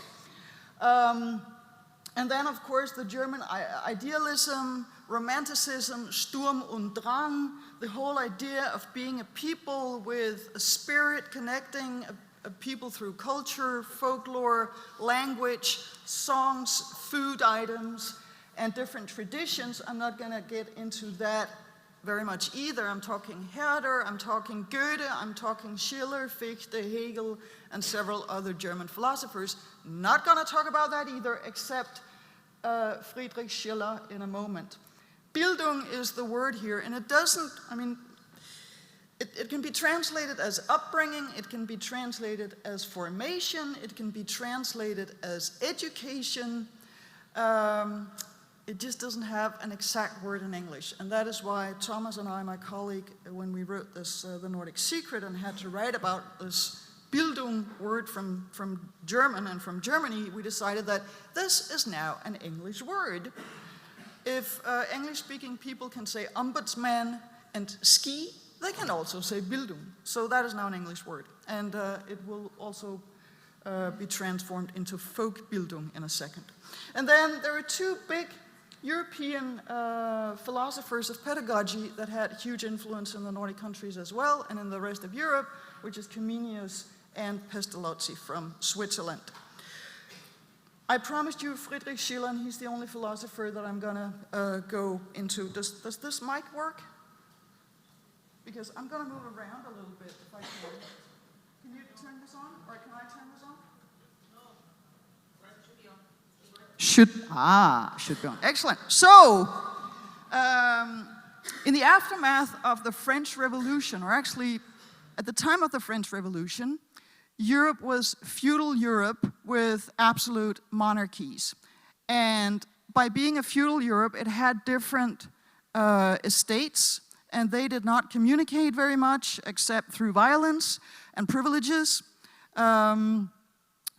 And then, of course, the German idealism, romanticism, Sturm und Drang, the whole idea of being a people with a spirit connecting a people through culture, folklore, language, songs, food items, and different traditions. I'm not going to get into that very much either. I'm talking Herder, I'm talking Goethe, I'm talking Schiller, Fichte, Hegel, and several other German philosophers. Not going to talk about that either, except Friedrich Schiller in a moment. Bildung is the word here, and it doesn't, it can be translated as upbringing, it can be translated as formation, it can be translated as education. It just doesn't have an exact word in English. And that is why Thomas and I, my colleague, when we wrote this, The Nordic Secret, and had to write about this Bildung word from German and from Germany, we decided that this is now an English word. If English-speaking people can say ombudsman and ski, they can also say Bildung. So that is now an English word. And it will also be transformed into Folkbildung in a second. And then there are 2 big European philosophers of pedagogy that had huge influence in the Nordic countries as well, and in the rest of Europe, which is Comenius and Pestalozzi from Switzerland. I promised you Friedrich Schiller, and he's the only philosopher that I'm gonna go into. Does this mic work? Because I'm gonna move around a little bit if I can. Can you turn this on, or can I turn this on? Should be on. Excellent. So, in the aftermath of the French Revolution, or actually at the time of the French Revolution, Europe was feudal Europe with absolute monarchies. And by being a feudal Europe, it had different estates, and they did not communicate very much except through violence and privileges.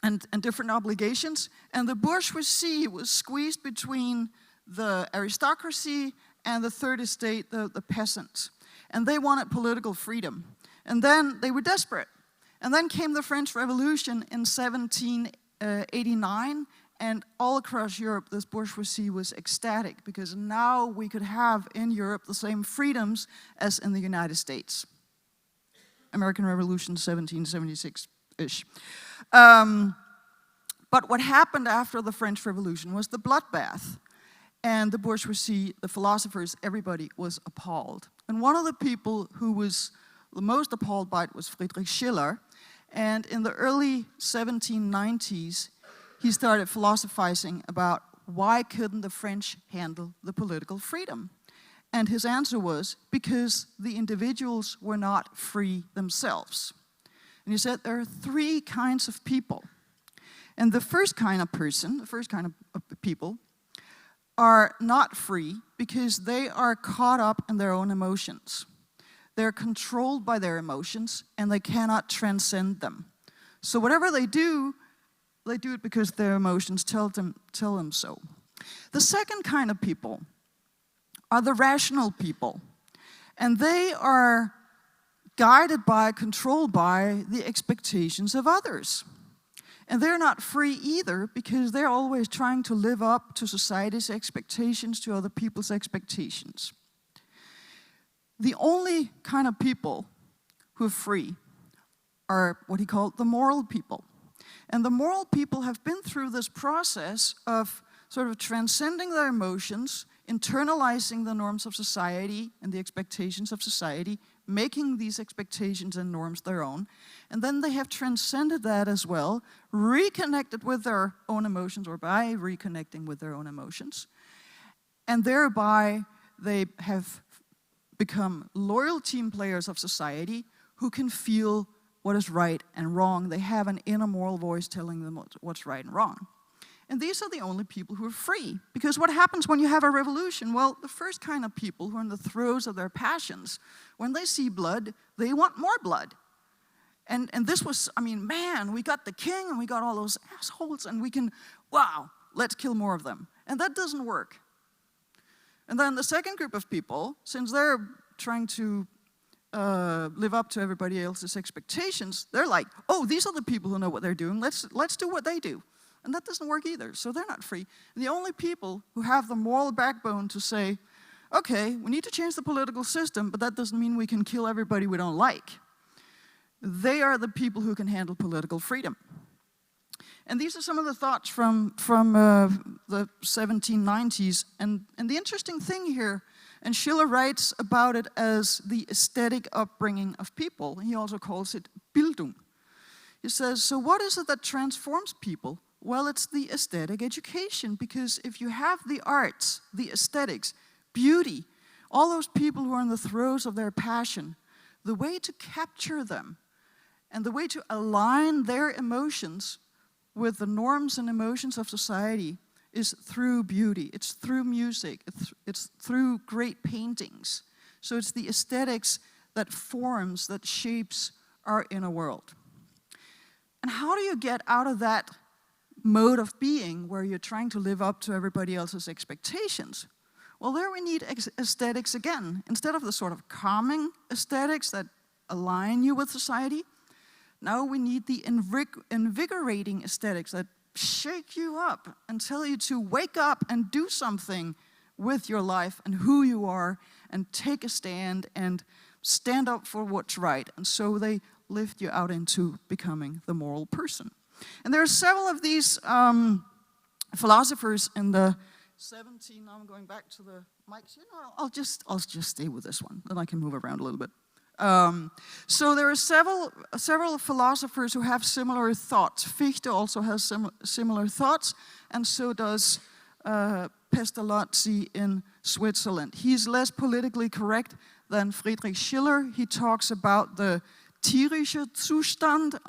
And different obligations, and the bourgeoisie was squeezed between the aristocracy and the third estate, the peasants. And they wanted political freedom. And then they were desperate. And then came the French Revolution in 1789, And all across Europe, this bourgeoisie was ecstatic because now we could have in Europe the same freedoms as in the United States. American Revolution, 1776-ish. But what happened after the French Revolution was the bloodbath. And the bourgeoisie, the philosophers, everybody was appalled. And one of the people who was the most appalled by it was Friedrich Schiller. And in the early 1790s, he started philosophizing about why couldn't the French handle the political freedom? And his answer was, because the individuals were not free themselves. And he said there are three kinds of people. And the first kind of person, the first kind of people, are not free because they are caught up in their own emotions. They're controlled by their emotions and they cannot transcend them. So whatever they do it because their emotions tell them so. The second kind of people are the rational people. And they are guided by, controlled by the expectations of others. And they're not free either because they're always trying to live up to society's expectations, to other people's expectations. The only kind of people who are free are what he called the moral people. And the moral people have been through this process of sort of transcending their emotions, internalizing the norms of society and the expectations of society, making these expectations and norms their own. And then they have transcended that as well, reconnected with their own emotions, or by reconnecting with their own emotions. And thereby they have become loyal team players of society who can feel what is right and wrong. They have an inner moral voice telling them what's right and wrong. And these are the only people who are free. Because what happens when you have a revolution? Well, the first kind of people who are in the throes of their passions, when they see blood, they want more blood. And this was, I mean, man, we got the king and we got all those assholes and we can, wow, let's kill more of them. And that doesn't work. And then the second group of people, since they're trying to live up to everybody else's expectations, they're like, oh, these are the people who know what they're doing. Let's do what they do. And that doesn't work either, so they're not free. And the only people who have the moral backbone to say, okay, we need to change the political system, but that doesn't mean we can kill everybody we don't like. They are the people who can handle political freedom. And these are some of the thoughts from the 1790s. And the interesting thing here, and Schiller writes about it as the aesthetic upbringing of people. He also calls it Bildung. He says, so what is it that transforms people? Well, it's the aesthetic education, because if you have the arts, the aesthetics, beauty, all those people who are in the throes of their passion, the way to capture them and the way to align their emotions with the norms and emotions of society is through beauty. It's through music. It's through great paintings. So it's the aesthetics that forms, that shapes our inner world. And how do you get out of that mode of being where you're trying to live up to everybody else's expectations? Well, there we need aesthetics again. Instead of the sort of calming aesthetics that align you with society, now we need the invigorating aesthetics that shake you up and tell you to wake up and do something with your life and who you are and take a stand and stand up for what's right. And so they lift you out into becoming the moral person. And there are several of these philosophers in the 17, now I'm going back to the mics. You know, I'll just stay with this one, then I can move around a little bit. So there are several philosophers who have similar thoughts. Fichte also has similar thoughts, and so does Pestalozzi in Switzerland. He's less politically correct than Friedrich Schiller. He talks about the tierische Zustand,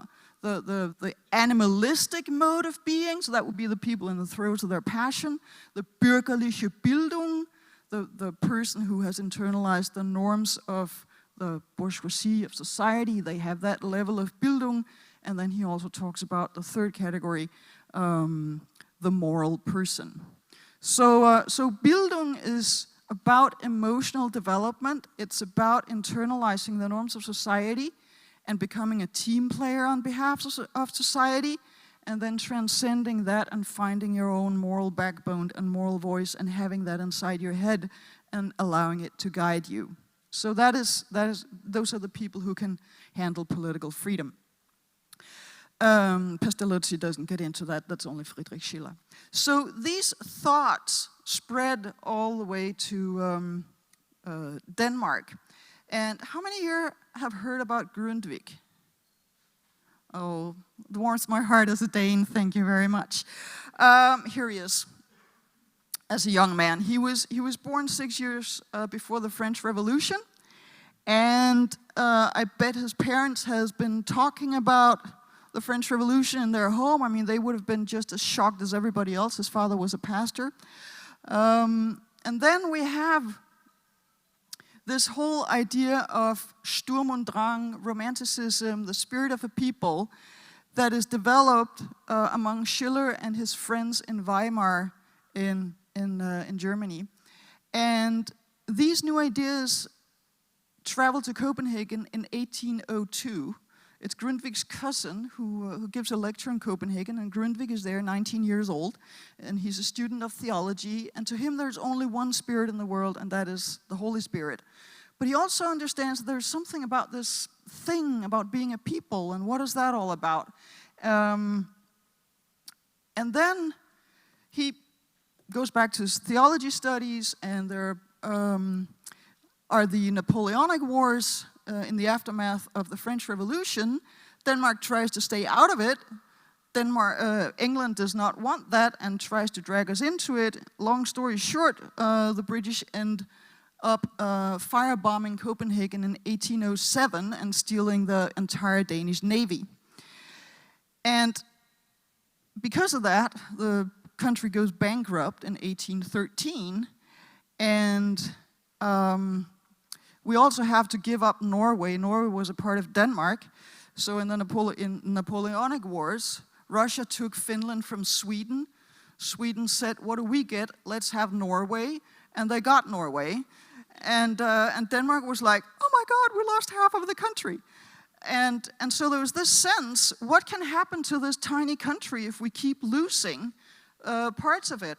the animalistic mode of being, so that would be the people in the throes of their passion, the bürgerliche Bildung, the person who has internalized the norms of the bourgeoisie of society. They have that level of Bildung. And then he also talks about the third category, the moral person. So Bildung is about emotional development. It's about internalizing the norms of society and becoming a team player on behalf of society. and then transcending that and finding your own moral backbone and moral voice and having that inside your head and allowing it to guide you. So those are the people who can handle political freedom. Pestalozzi doesn't get into that, that's only Friedrich Schiller. So these thoughts spread all the way to Denmark. And how many here have heard about Grundtvig? Oh, it warms my heart as a Dane, thank you very much. Here he is, as a young man. He was born 6 years before the French Revolution, and I bet his parents has been talking about the French Revolution in their home. I mean, they would have been just as shocked as everybody else. His father was a pastor. And then we have this whole idea of Sturm und Drang, romanticism, the spirit of a people that is developed among Schiller and his friends in Weimar in Germany. And these new ideas traveled to Copenhagen in 1802. It's Grundtvig's cousin who gives a lecture in Copenhagen, and Grundtvig is there, 19 years old, and he's a student of theology, and to him there's only one spirit in the world, and that is the Holy Spirit. But he also understands that there's something about this thing about being a people, and what is that all about? And then he goes back to his theology studies, and there are the Napoleonic Wars in the aftermath of the French Revolution. Denmark tries to stay out of it. England does not want that and tries to drag us into it. Long story short, the British end up firebombing Copenhagen in 1807 and stealing the entire Danish navy. And because of that, the country goes bankrupt in 1813, and we also have to give up Norway. Norway was a part of Denmark. So in the Napoleonic Wars, Russia took Finland from Sweden. Sweden said, what do we get? Let's have Norway. And they got Norway. And Denmark was like, oh my God, we lost half of the country. And so there was this sense, what can happen to this tiny country if we keep losing parts of it?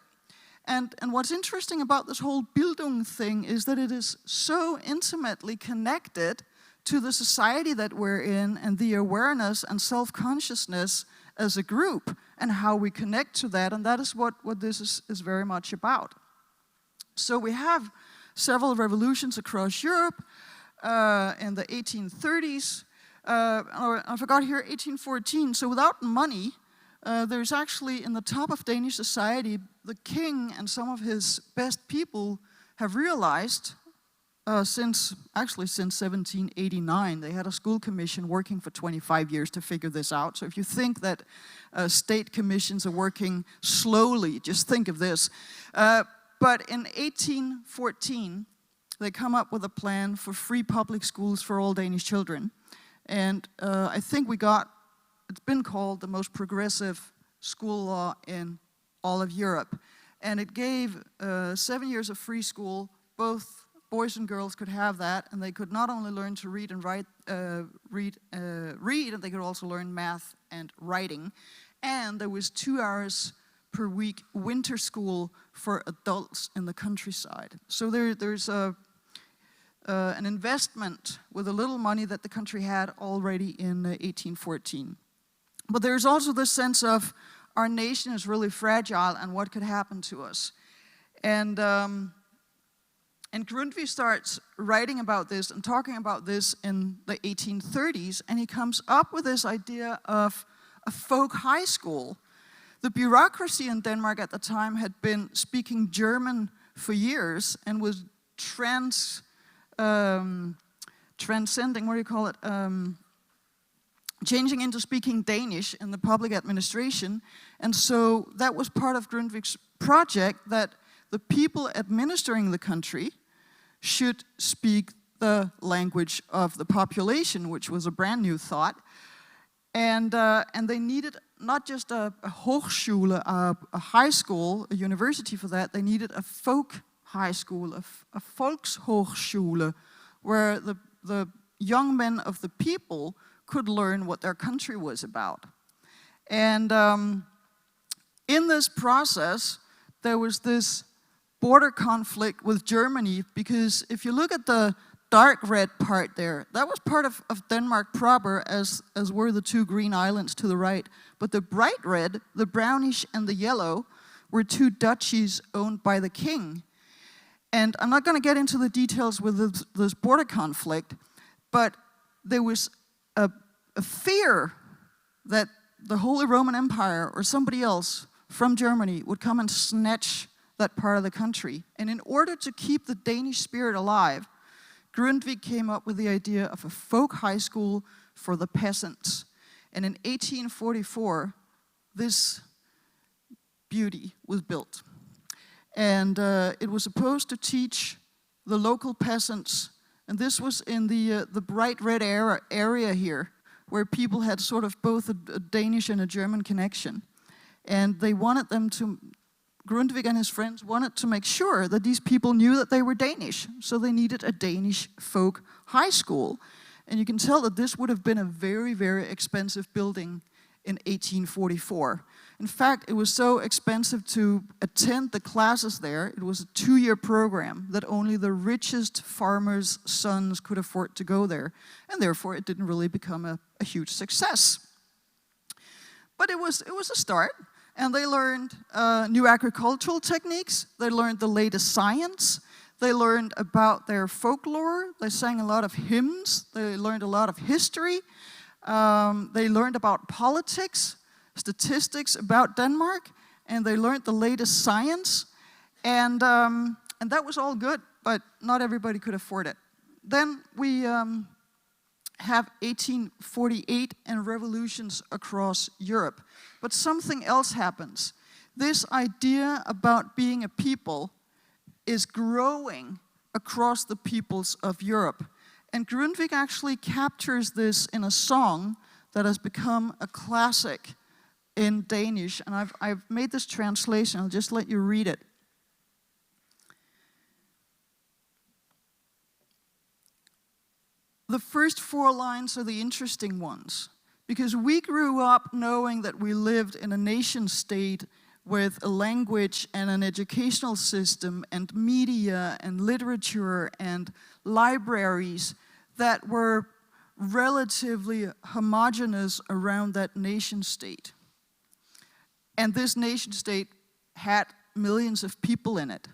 And what's interesting about this whole Bildung thing is that it is so intimately connected to the society that we're in and the awareness and self-consciousness as a group and how we connect to that, and that is what this is very much about. So we have several revolutions across Europe in the 1830s, I forgot here, 1814, so without money, there's actually, in the top of Danish society, the king and some of his best people have realized, since 1789, they had a school commission working for 25 years to figure this out. So if you think that state commissions are working slowly, just think of this. But in 1814, they come up with a plan for free public schools for all Danish children. And I think it's been called the most progressive school law in all of Europe. And it gave 7 years of free school. Both boys and girls could have that, and they could not only learn to read and write, and they could also learn math and writing. And there was 2 hours per week winter school for adults in the countryside. So there's an investment with a little money that the country had already in 1814. But there's also this sense of our nation is really fragile and what could happen to us. And Grundtvig starts writing about this and talking about this in the 1830s, and he comes up with this idea of a folk high school. The bureaucracy in Denmark at the time had been speaking German for years and was transcending, what do you call it? Changing into speaking Danish in the public administration. And so that was part of Grundtvig's project, that the people administering the country should speak the language of the population, which was a brand new thought. And they needed not just a hochschule, a high school, a university for that, they needed a folk high school, a Volkshochschule, where the young men of the people could learn what their country was about. And in this process, there was this border conflict with Germany, because if you look at the dark red part there, that was part of Denmark proper, as were the two green islands to the right. But the bright red, the brownish and the yellow, were two duchies owned by the king. And I'm not going to get into the details with this border conflict, but there was a fear that the Holy Roman Empire or somebody else from Germany would come and snatch that part of the country. And in order to keep the Danish spirit alive, Grundtvig came up with the idea of a folk high school for the peasants. And in 1844, this beauty was built. And it was supposed to teach the local peasants, and this was in the bright red area here, where people had sort of both a Danish and a German connection. And they wanted them to, Grundtvig and his friends wanted to make sure that these people knew that they were Danish. So they needed a Danish folk high school. And you can tell that this would have been a very, very expensive building in 1844. In fact, it was so expensive to attend the classes there. It was a 2-year program that only the richest farmers' sons could afford to go there. And therefore, it didn't really become a huge success. But it was a start. And they learned new agricultural techniques. They learned the latest science. They learned about their folklore. They sang a lot of hymns. They learned a lot of history. They learned about politics, statistics about Denmark, and they learned the latest science. And that was all good, but not everybody could afford it. Then we have 1848 and revolutions across Europe. But something else happens. This idea about being a people is growing across the peoples of Europe. And Grundtvig actually captures this in a song that has become a classic in Danish. And I've made this translation. I'll just let you read it. The first 4 lines are the interesting ones, because we grew up knowing that we lived in a nation state with a language and an educational system and media and literature and libraries that were relatively homogeneous around that nation state. And this nation state had millions of people in it.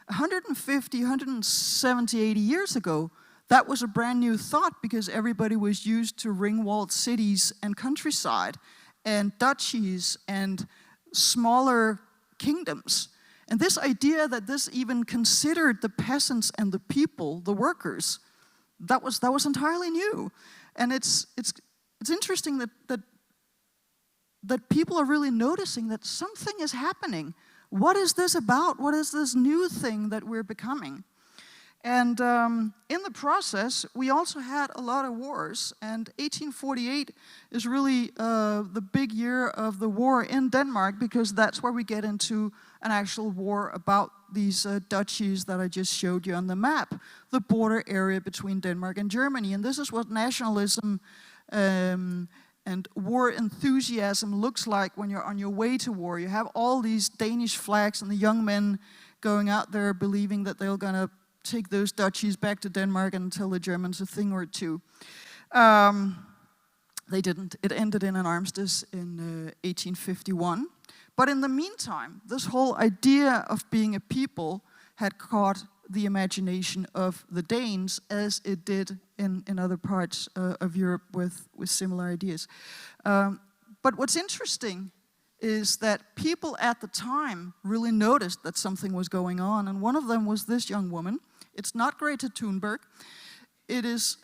150, 170, 80 years ago, that was a brand new thought, because everybody was used to ring-walled cities and countryside and duchies and smaller kingdoms. And this idea that this even considered the peasants and the people, the workers, that was entirely new. And it's interesting that people are really noticing that something is happening. What is this about? What is this new thing that we're becoming? And in the process, we also had a lot of wars. And 1848 is really the big year of the war in Denmark, because that's where we get into an actual war about these duchies that I just showed you on the map, the border area between Denmark and Germany. And this is what nationalism and war enthusiasm looks like when you're on your way to war. You have all these Danish flags and the young men going out there believing that they're going to take those duchies back to Denmark and tell the Germans a thing or two. They didn't. It ended in an armistice in 1851. But in the meantime, this whole idea of being a people had caught the imagination of the Danes, as it did in other parts of Europe with similar ideas. But what's interesting is that people at the time really noticed that something was going on, and one of them was this young woman. It's not Greta Thunberg. It is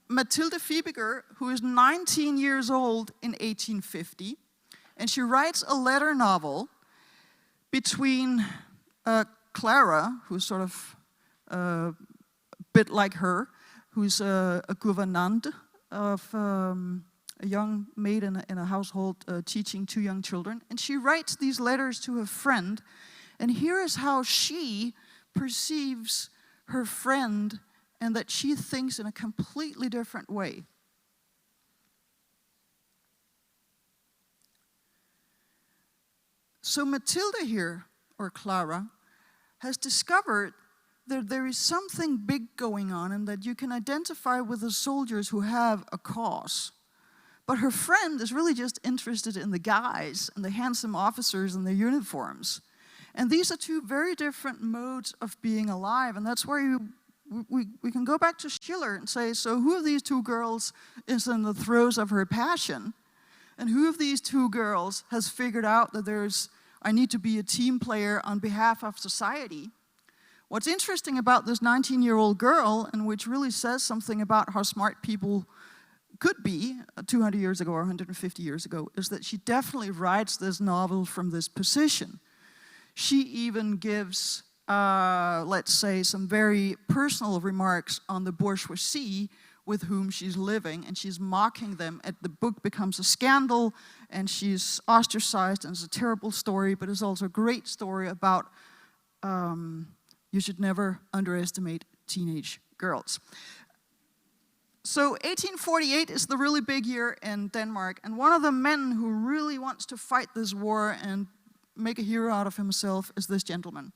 Mathilde Fibiger, who is 19 years old in 1850, and she writes a letter novel between Clara, who's sort of a bit like her, who's a gouvernante of a young maid in a household teaching 2 young children. And she writes these letters to her friend, and here is how she perceives her friend, and that she thinks in a completely different way. So Matilda here, or Clara, has discovered that there is something big going on and that you can identify with the soldiers who have a cause. But her friend is really just interested in the guys and the handsome officers in their uniforms. And these are two very different modes of being alive, and that's where we can go back to Schiller and say, so who of these two girls is in the throes of her passion? And who of these two girls has figured out that I need to be a team player on behalf of society? What's interesting about this 19-year-old girl, and which really says something about how smart people could be 200 years ago or 150 years ago, is that she definitely writes this novel from this position. She even gives, let's say, some very personal remarks on the bourgeoisie with whom she's living, and she's mocking them. And the book becomes a scandal, and she's ostracized, and it's a terrible story, but it's also a great story about you should never underestimate teenage girls. So 1848 is the really big year in Denmark, and one of the men who really wants to fight this war and make a hero out of himself is this gentleman.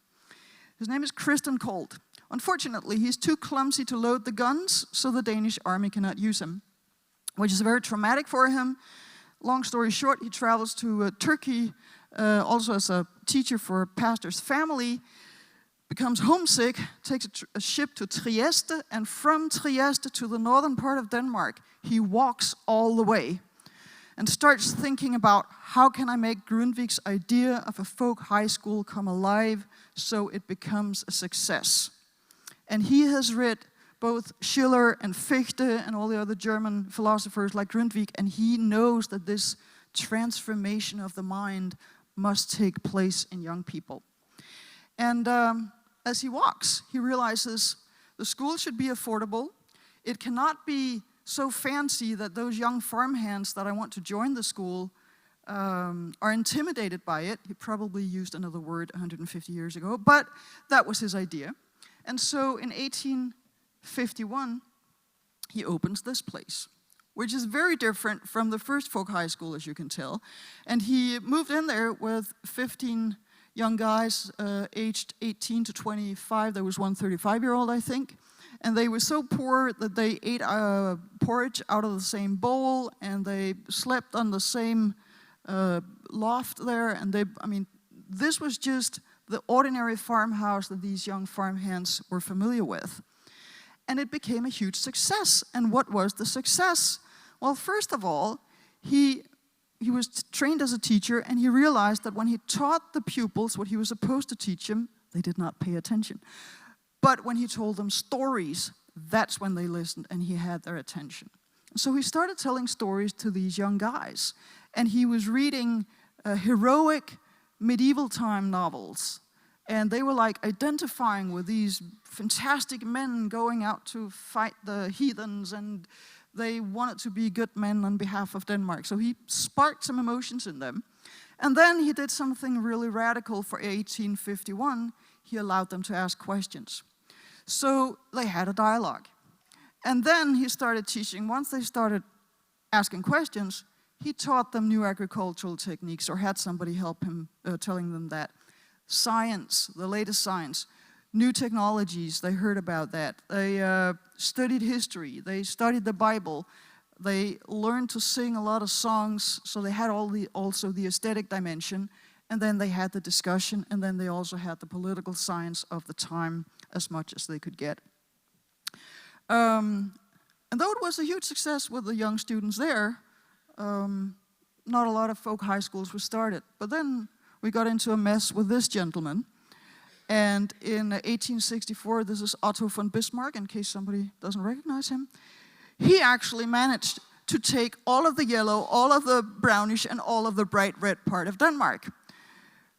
His name is Christian Kold. Unfortunately, he's too clumsy to load the guns, so the Danish army cannot use him, which is very traumatic for him. Long story short, he travels to Turkey, also as a teacher for a pastor's family, becomes homesick, takes a ship to Trieste, and from Trieste to the northern part of Denmark, he walks all the way and starts thinking about how can I make Grundtvig's idea of a folk high school come alive so it becomes a success. And he has read both Schiller and Fichte and all the other German philosophers like Grundtvig, and he knows that this transformation of the mind must take place in young people. And as he walks, he realizes the school should be affordable. It cannot be so fancy that those young farmhands that I want to join the school are intimidated by it. He probably used another word 150 years ago, but that was his idea. And so in 1851, he opens this place, which is very different from the first folk high school, as you can tell. And he moved in there with 15 young guys aged 18 to 25. There was one 35-year-old, I think. And they were so poor that they ate porridge out of the same bowl, and they slept on the same loft there. And this was just the ordinary farmhouse that these young farmhands were familiar with. And it became a huge success. And what was the success? Well, first of all, he was trained as a teacher, and he realized that when he taught the pupils what he was supposed to teach them, they did not pay attention. But when he told them stories, that's when they listened, and he had their attention. So he started telling stories to these young guys, and he was reading heroic medieval time novels, and they were like identifying with these fantastic men going out to fight the heathens, and they wanted to be good men on behalf of Denmark. So he sparked some emotions in them. And then he did something really radical for 1851. He allowed them to ask questions. So they had a dialogue. And then he started teaching. Once they started asking questions, he taught them new agricultural techniques, or had somebody help him telling them that. Science, the latest science. New technologies, they heard about that. They studied history, they studied the Bible, they learned to sing a lot of songs, so they had also the aesthetic dimension, and then they had the discussion, and then they also had the political science of the time as much as they could get. And though it was a huge success with the young students there, not a lot of folk high schools were started. But then we got into a mess with this gentleman. And in 1864, this is Otto von Bismarck, in case somebody doesn't recognize him. He actually managed to take all of the yellow, all of the brownish, and all of the bright red part of Denmark,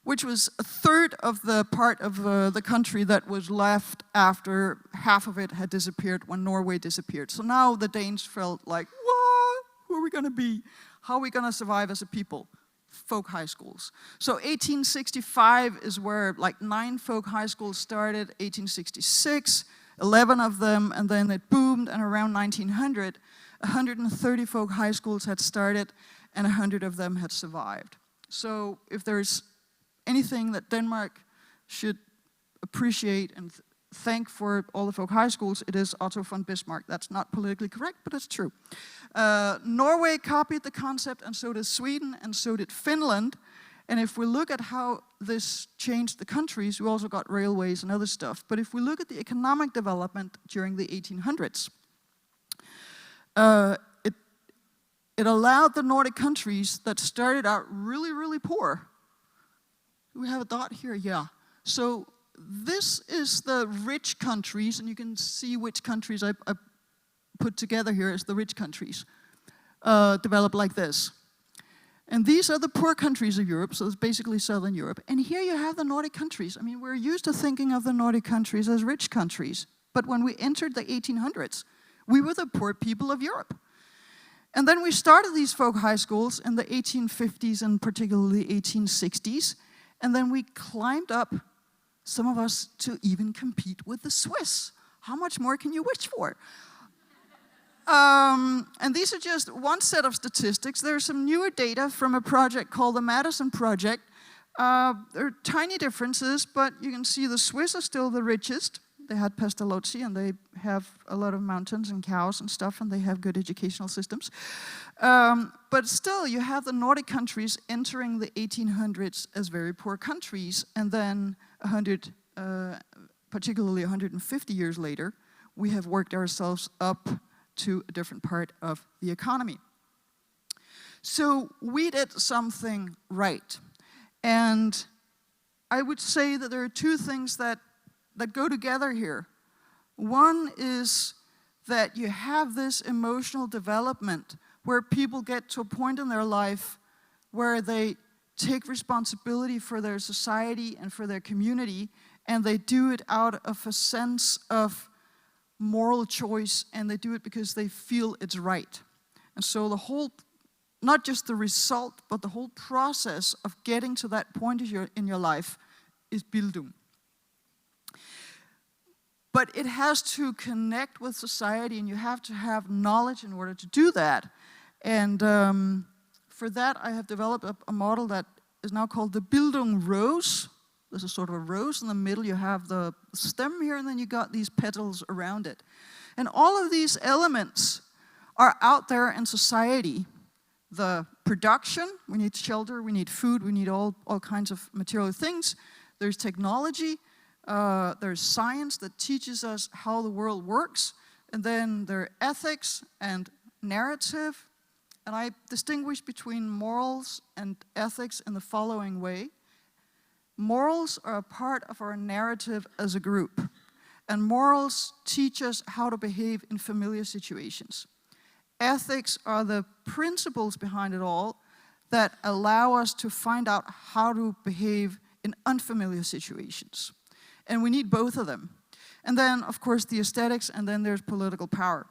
which was a third of the part of the country that was left after half of it had disappeared when Norway disappeared. So now the Danes felt like, what? Who are we going to be? How are we going to survive as a people? Folk high schools. So 1865 is where like 9 folk high schools started, 1866, 11 of them, and then it boomed, and around 1900, 130 folk high schools had started, and 100 of them had survived. So if there's anything that Denmark should appreciate and thank for all the folk high schools, it is Otto von Bismarck. That's not politically correct, but it's true. Norway copied the concept, and so did Sweden, and so did Finland. And if we look at how this changed the countries, we also got railways and other stuff. But if we look at the economic development during the 1800s, it allowed the Nordic countries that started out really, really poor. Do we have a dot here? Yeah. So this is the rich countries, and you can see which countries I put together here as the rich countries, developed like this. And these are the poor countries of Europe, so it's basically Southern Europe. And here you have the Nordic countries. I mean, we're used to thinking of the Nordic countries as rich countries. But when we entered the 1800s, we were the poor people of Europe. And then we started these folk high schools in the 1850s and particularly 1860s. And then we climbed up, some of us, to even compete with the Swiss. How much more can you wish for? And these are just one set of statistics. There's some newer data from a project called the Madison Project. There are tiny differences, but you can see the Swiss are still the richest. They had Pestalozzi, and they have a lot of mountains and cows and stuff, and they have good educational systems. But still, you have the Nordic countries entering the 1800s as very poor countries, and then particularly 150 years later, we have worked ourselves up to a different part of the economy. So we did something right. And I would say that there are two things that go together here. One is that you have this emotional development where people get to a point in their life where they take responsibility for their society and for their community, and they do it out of a sense of moral choice, and they do it because they feel it's right. And so the whole, not just the result, but the whole process of getting to that point in your life is Bildung. But it has to connect with society, and you have to have knowledge in order to do that. And for that, I have developed a model that is now called the Bildung Rose. There's a sort of a rose in the middle. You have the stem here, and then you got these petals around it. And all of these elements are out there in society. The production, we need shelter, we need food, we need all kinds of material things. There's technology, there's science that teaches us how the world works, and then there are ethics and narrative. And I distinguish between morals and ethics in the following way. Morals are a part of our narrative as a group, and morals teach us how to behave in familiar situations. Ethics are the principles behind it all that allow us to find out how to behave in unfamiliar situations. And we need both of them. And then, of course, the aesthetics, and then there's political power.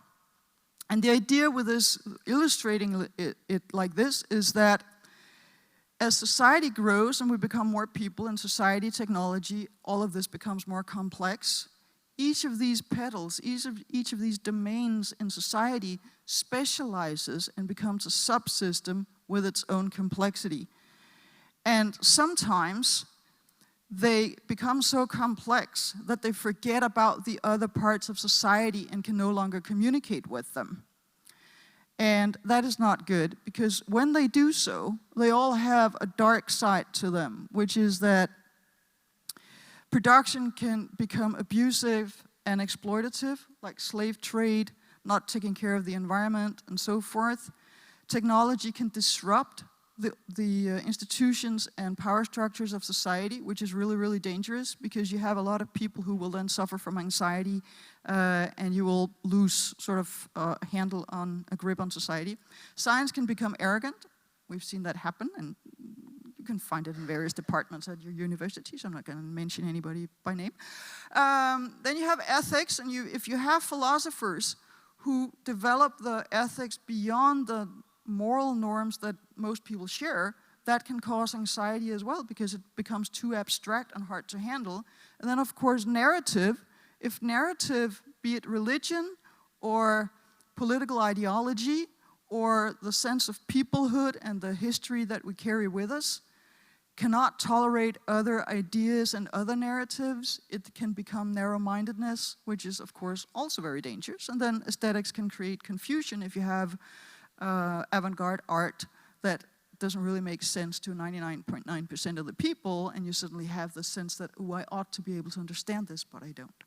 And the idea with this, illustrating it like this, is that as society grows and we become more people in society, technology, all of this becomes more complex. Each of these petals, each of these domains in society specializes and becomes a subsystem with its own complexity. And sometimes they become so complex that they forget about the other parts of society and can no longer communicate with them. And that is not good, because when they do so, they all have a dark side to them, which is that production can become abusive and exploitative, like slave trade, not taking care of the environment, and so forth. Technology can disrupt the institutions and power structures of society, which is really, really dangerous, because you have a lot of people who will then suffer from anxiety, and you will lose sort of a grip on society. Science can become arrogant. We've seen that happen, and you can find it in various departments at your university, so I'm not going to mention anybody by name. Then you have ethics, and if you have philosophers who develop the ethics beyond the moral norms that most people share, that can cause anxiety as well, because it becomes too abstract and hard to handle. And then, of course, narrative. If narrative, be it religion or political ideology or the sense of peoplehood and the history that we carry with us, cannot tolerate other ideas and other narratives. It can become narrow-mindedness, which is, of course, also very dangerous. And then aesthetics can create confusion if you have avant-garde art that doesn't really make sense to 99.9% of the people, and you suddenly have the sense that, oh, I ought to be able to understand this, but I don't.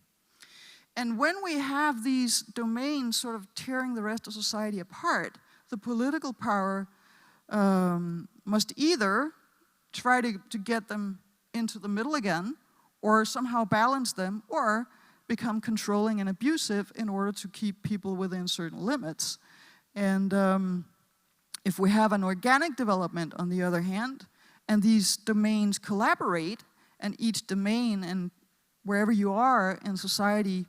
And when we have these domains sort of tearing the rest of society apart, the political power must either try to get them into the middle again, or somehow balance them, or become controlling and abusive in order to keep people within certain limits. And if we have an organic development, on the other hand, and these domains collaborate, and each domain and wherever you are in society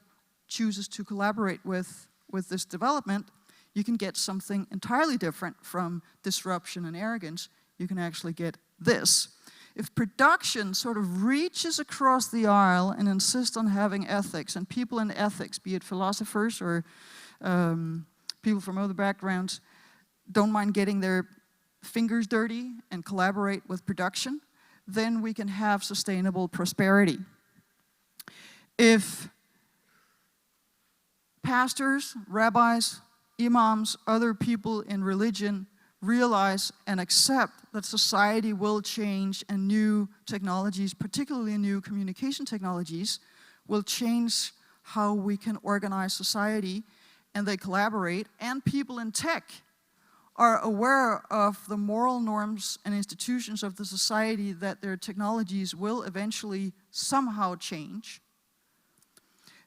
chooses to collaborate with this development, you can get something entirely different from disruption and arrogance. You can actually get this. If production sort of reaches across the aisle and insists on having ethics, and people in ethics, be it philosophers or people from other backgrounds, don't mind getting their fingers dirty and collaborate with production, then we can have sustainable prosperity. If pastors, rabbis, imams, other people in religion realize and accept that society will change and new technologies, particularly new communication technologies, will change how we can organize society, and they collaborate, and people in tech are aware of the moral norms and institutions of the society that their technologies will eventually somehow change,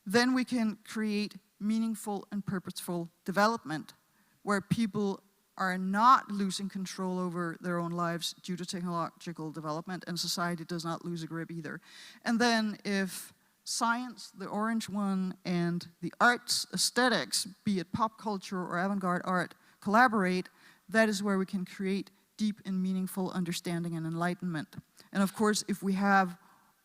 then we can create meaningful and purposeful development where people are not losing control over their own lives due to technological development, and society does not lose a grip either. And then if science, the orange one, and the arts, aesthetics, be it pop culture or avant-garde art, collaborate, that is where we can create deep and meaningful understanding and enlightenment. And of course, if we have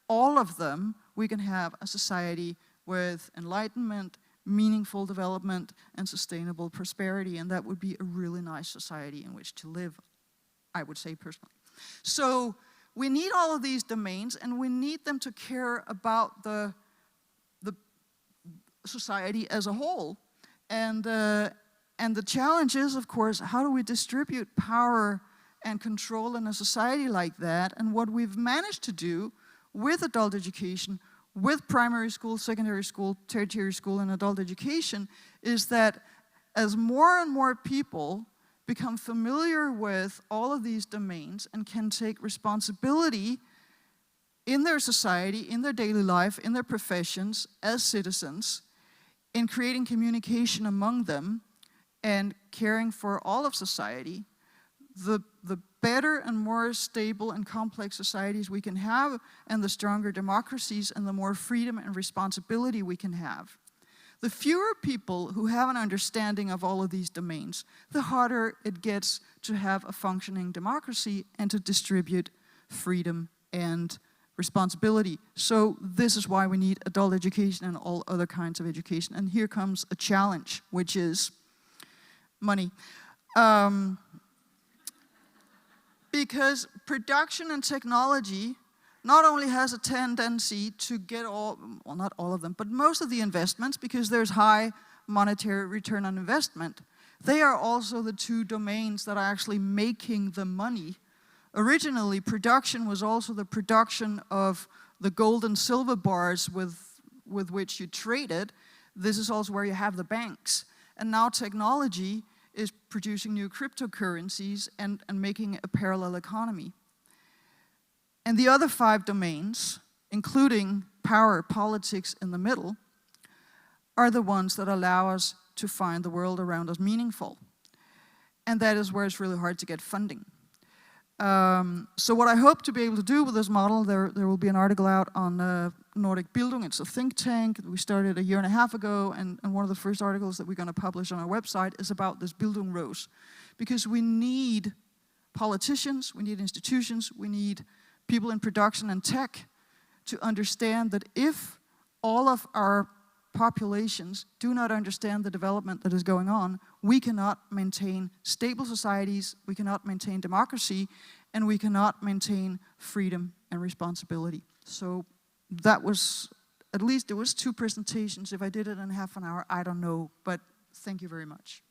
all of them, we can have a society with enlightenment, meaningful development, and sustainable prosperity, and that would be a really nice society in which to live, I would say personally. So we need all of these domains, and we need them to care about the society as a whole. And the challenge is, of course, how do we distribute power and control in a society like that? And what we've managed to do with adult education, with primary school, secondary school, tertiary school, and adult education, is that as more and more people become familiar with all of these domains and can take responsibility in their society, in their daily life, in their professions, as citizens, in creating communication among them and caring for all of society, the better and more stable and complex societies we can have, and the stronger democracies and the more freedom and responsibility we can have. The fewer people who have an understanding of all of these domains, the harder it gets to have a functioning democracy and to distribute freedom and responsibility. So this is why we need adult education and all other kinds of education. And here comes a challenge, which is money. Because production and technology not only has a tendency to get all, well, not all of them, but most of the investments, because there's high monetary return on investment, they are also the two domains that are actually making the money. Originally, production was also the production of the gold and silver bars with which you traded. This is also where you have the banks. And now technology is producing new cryptocurrencies and making a parallel economy. And the other 5 domains, including power, politics in the middle, are the ones that allow us to find the world around us meaningful. And that is where it's really hard to get funding. So what I hope to be able to do with this model, there will be an article out on Nordic Bildung. It's a think tank that we started 1.5 years ago, and one of the first articles that we're going to publish on our website is about this Bildung Rose. Because we need politicians, we need institutions, we need people in production and tech to understand that if all of our populations do not understand the development that is going on, we cannot maintain stable societies, we cannot maintain democracy, and we cannot maintain freedom and responsibility. So that was, at least it was 2 presentations. If I did it in half an hour, I don't know, but thank you very much.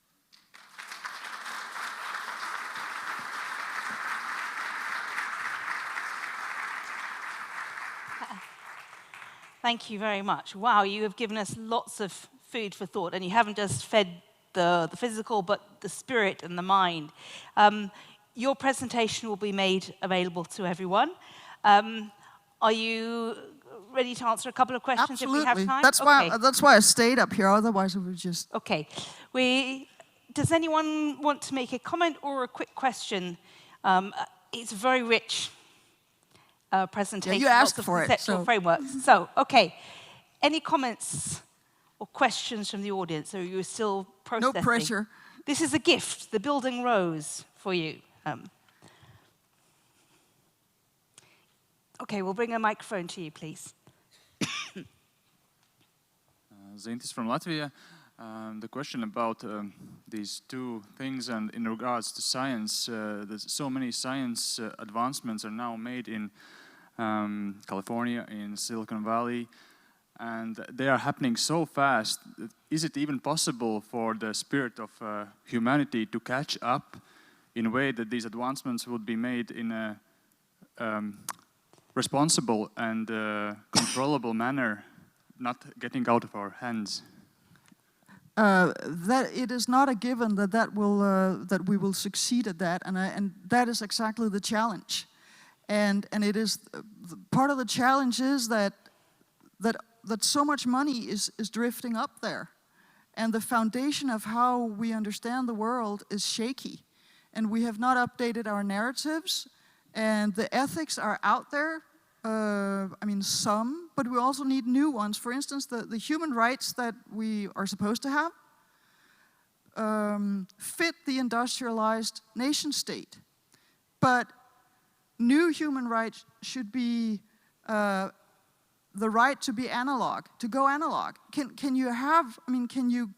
Thank you very much. Wow, you have given us lots of food for thought, and you haven't just fed the physical, but the spirit and the mind. Your presentation will be made available to everyone. Are you ready to answer a couple of questions if we have time? That's why I stayed up here, otherwise it would just... Okay. Does anyone want to make a comment or a quick question? It's a very rich presentation. Yeah, you asked for it. Conceptual frameworks. So, okay. Any comments or questions from the audience, or are you still processing? No pressure. This is a gift, the building rose, for you. Okay, we'll bring a microphone to you, please. Zintis from Latvia. The question about these 2 things, and in regards to science, there's so many science advancements are now made in California, in Silicon Valley, and they are happening so fast. Is it even possible for the spirit of humanity to catch up in a way that these advancements would be made in a responsible and controllable manner, not getting out of our hands? That it is not a given that we will succeed at that, and that is exactly the challenge. And it is part of the challenge is that so much money is drifting up there, and the foundation of how we understand the world is shaky, and we have not updated our narratives, and the ethics are out there. I mean, some, but we also need new ones. For instance, the human rights that we are supposed to have fit the industrialized nation state. But new human rights should be the right to be analog, to go analog. Can you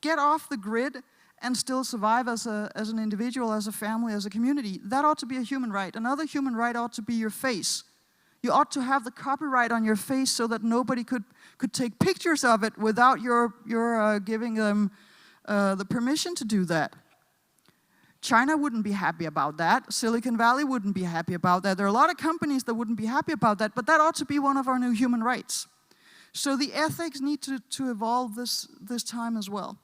get off the grid and still survive as an individual, as a family, as a community? That ought to be a human right. Another human right ought to be your face. You ought to have the copyright on your face so that nobody could take pictures of it without your giving them the permission to do that. China wouldn't be happy about that. Silicon Valley wouldn't be happy about that. There are a lot of companies that wouldn't be happy about that, but that ought to be one of our new human rights. So the ethics need to evolve this time as well.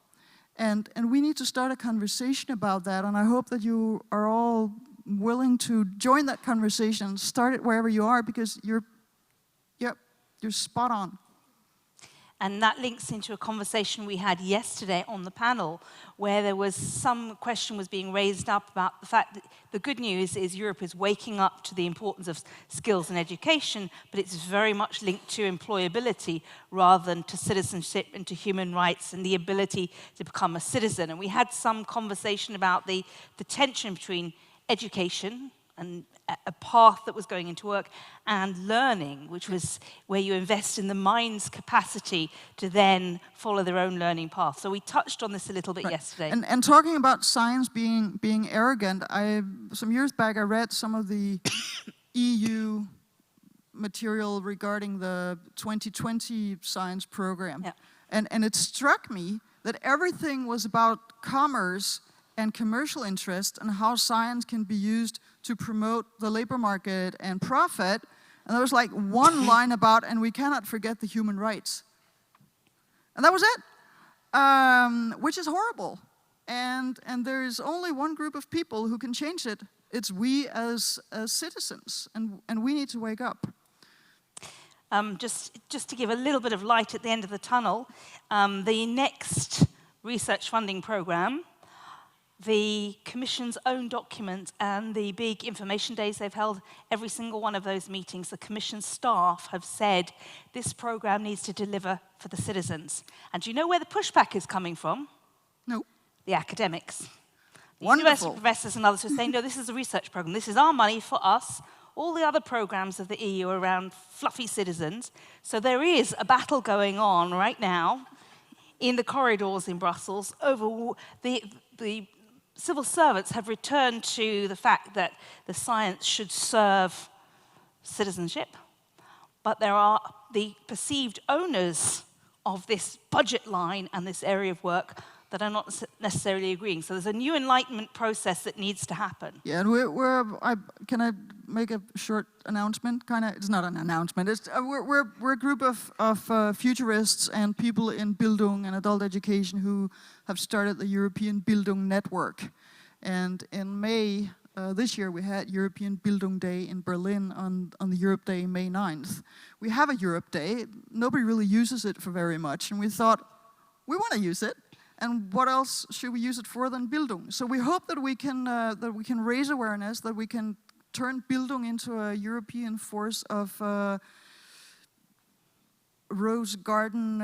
And we need to start a conversation about that, and I hope that you are all willing to join that conversation, start it wherever you are, because you're spot on. And that links into a conversation we had yesterday on the panel, where there was some question was being raised up about the fact that the good news is Europe is waking up to the importance of skills and education, but it's very much linked to employability rather than to citizenship and to human rights and the ability to become a citizen. And we had some conversation about the tension between education and a path that was going into work, and learning, which was where you invest in the mind's capacity to then follow their own learning path. So we touched on this a little bit yesterday. And talking about science being arrogant, some years back I read some of the EU material regarding the 2020 science program. Yeah. And it struck me that everything was about commerce and commercial interest and how science can be used to promote the labor market and profit. And there was like one line about, and we cannot forget the human rights. And that was it, which is horrible. And there's only one group of people who can change it. It's we as citizens, and we need to wake up. Just to give a little bit of light at the end of the tunnel, the next research funding program, the Commission's own document and the big information days they've held, every single one of those meetings, the Commission staff have said this program needs to deliver for the citizens. And do you know where the pushback is coming from? No. The academics. The Wonderful. university professors and others who are saying, no, this is a research program. This is our money for us. All the other programs of the EU are around fluffy citizens. So there is a battle going on right now in the corridors in Brussels over the civil servants have returned to the fact that the science should serve citizenship, but there are the perceived owners of this budget line and this area of work that are not necessarily agreeing. So there's a new enlightenment process that needs to happen. Yeah, and can I make a short announcement? It's not an announcement. We're a group of futurists and people in Bildung and adult education who have started the European Bildung Network. And in May this year, we had European Bildung Day in Berlin on the Europe Day, May 9th. We have a Europe Day. Nobody really uses it for very much, and we thought, we want to use it. And what else should we use it for than Bildung? So we hope that we can raise awareness, that we can turn Bildung into a European force of rose garden,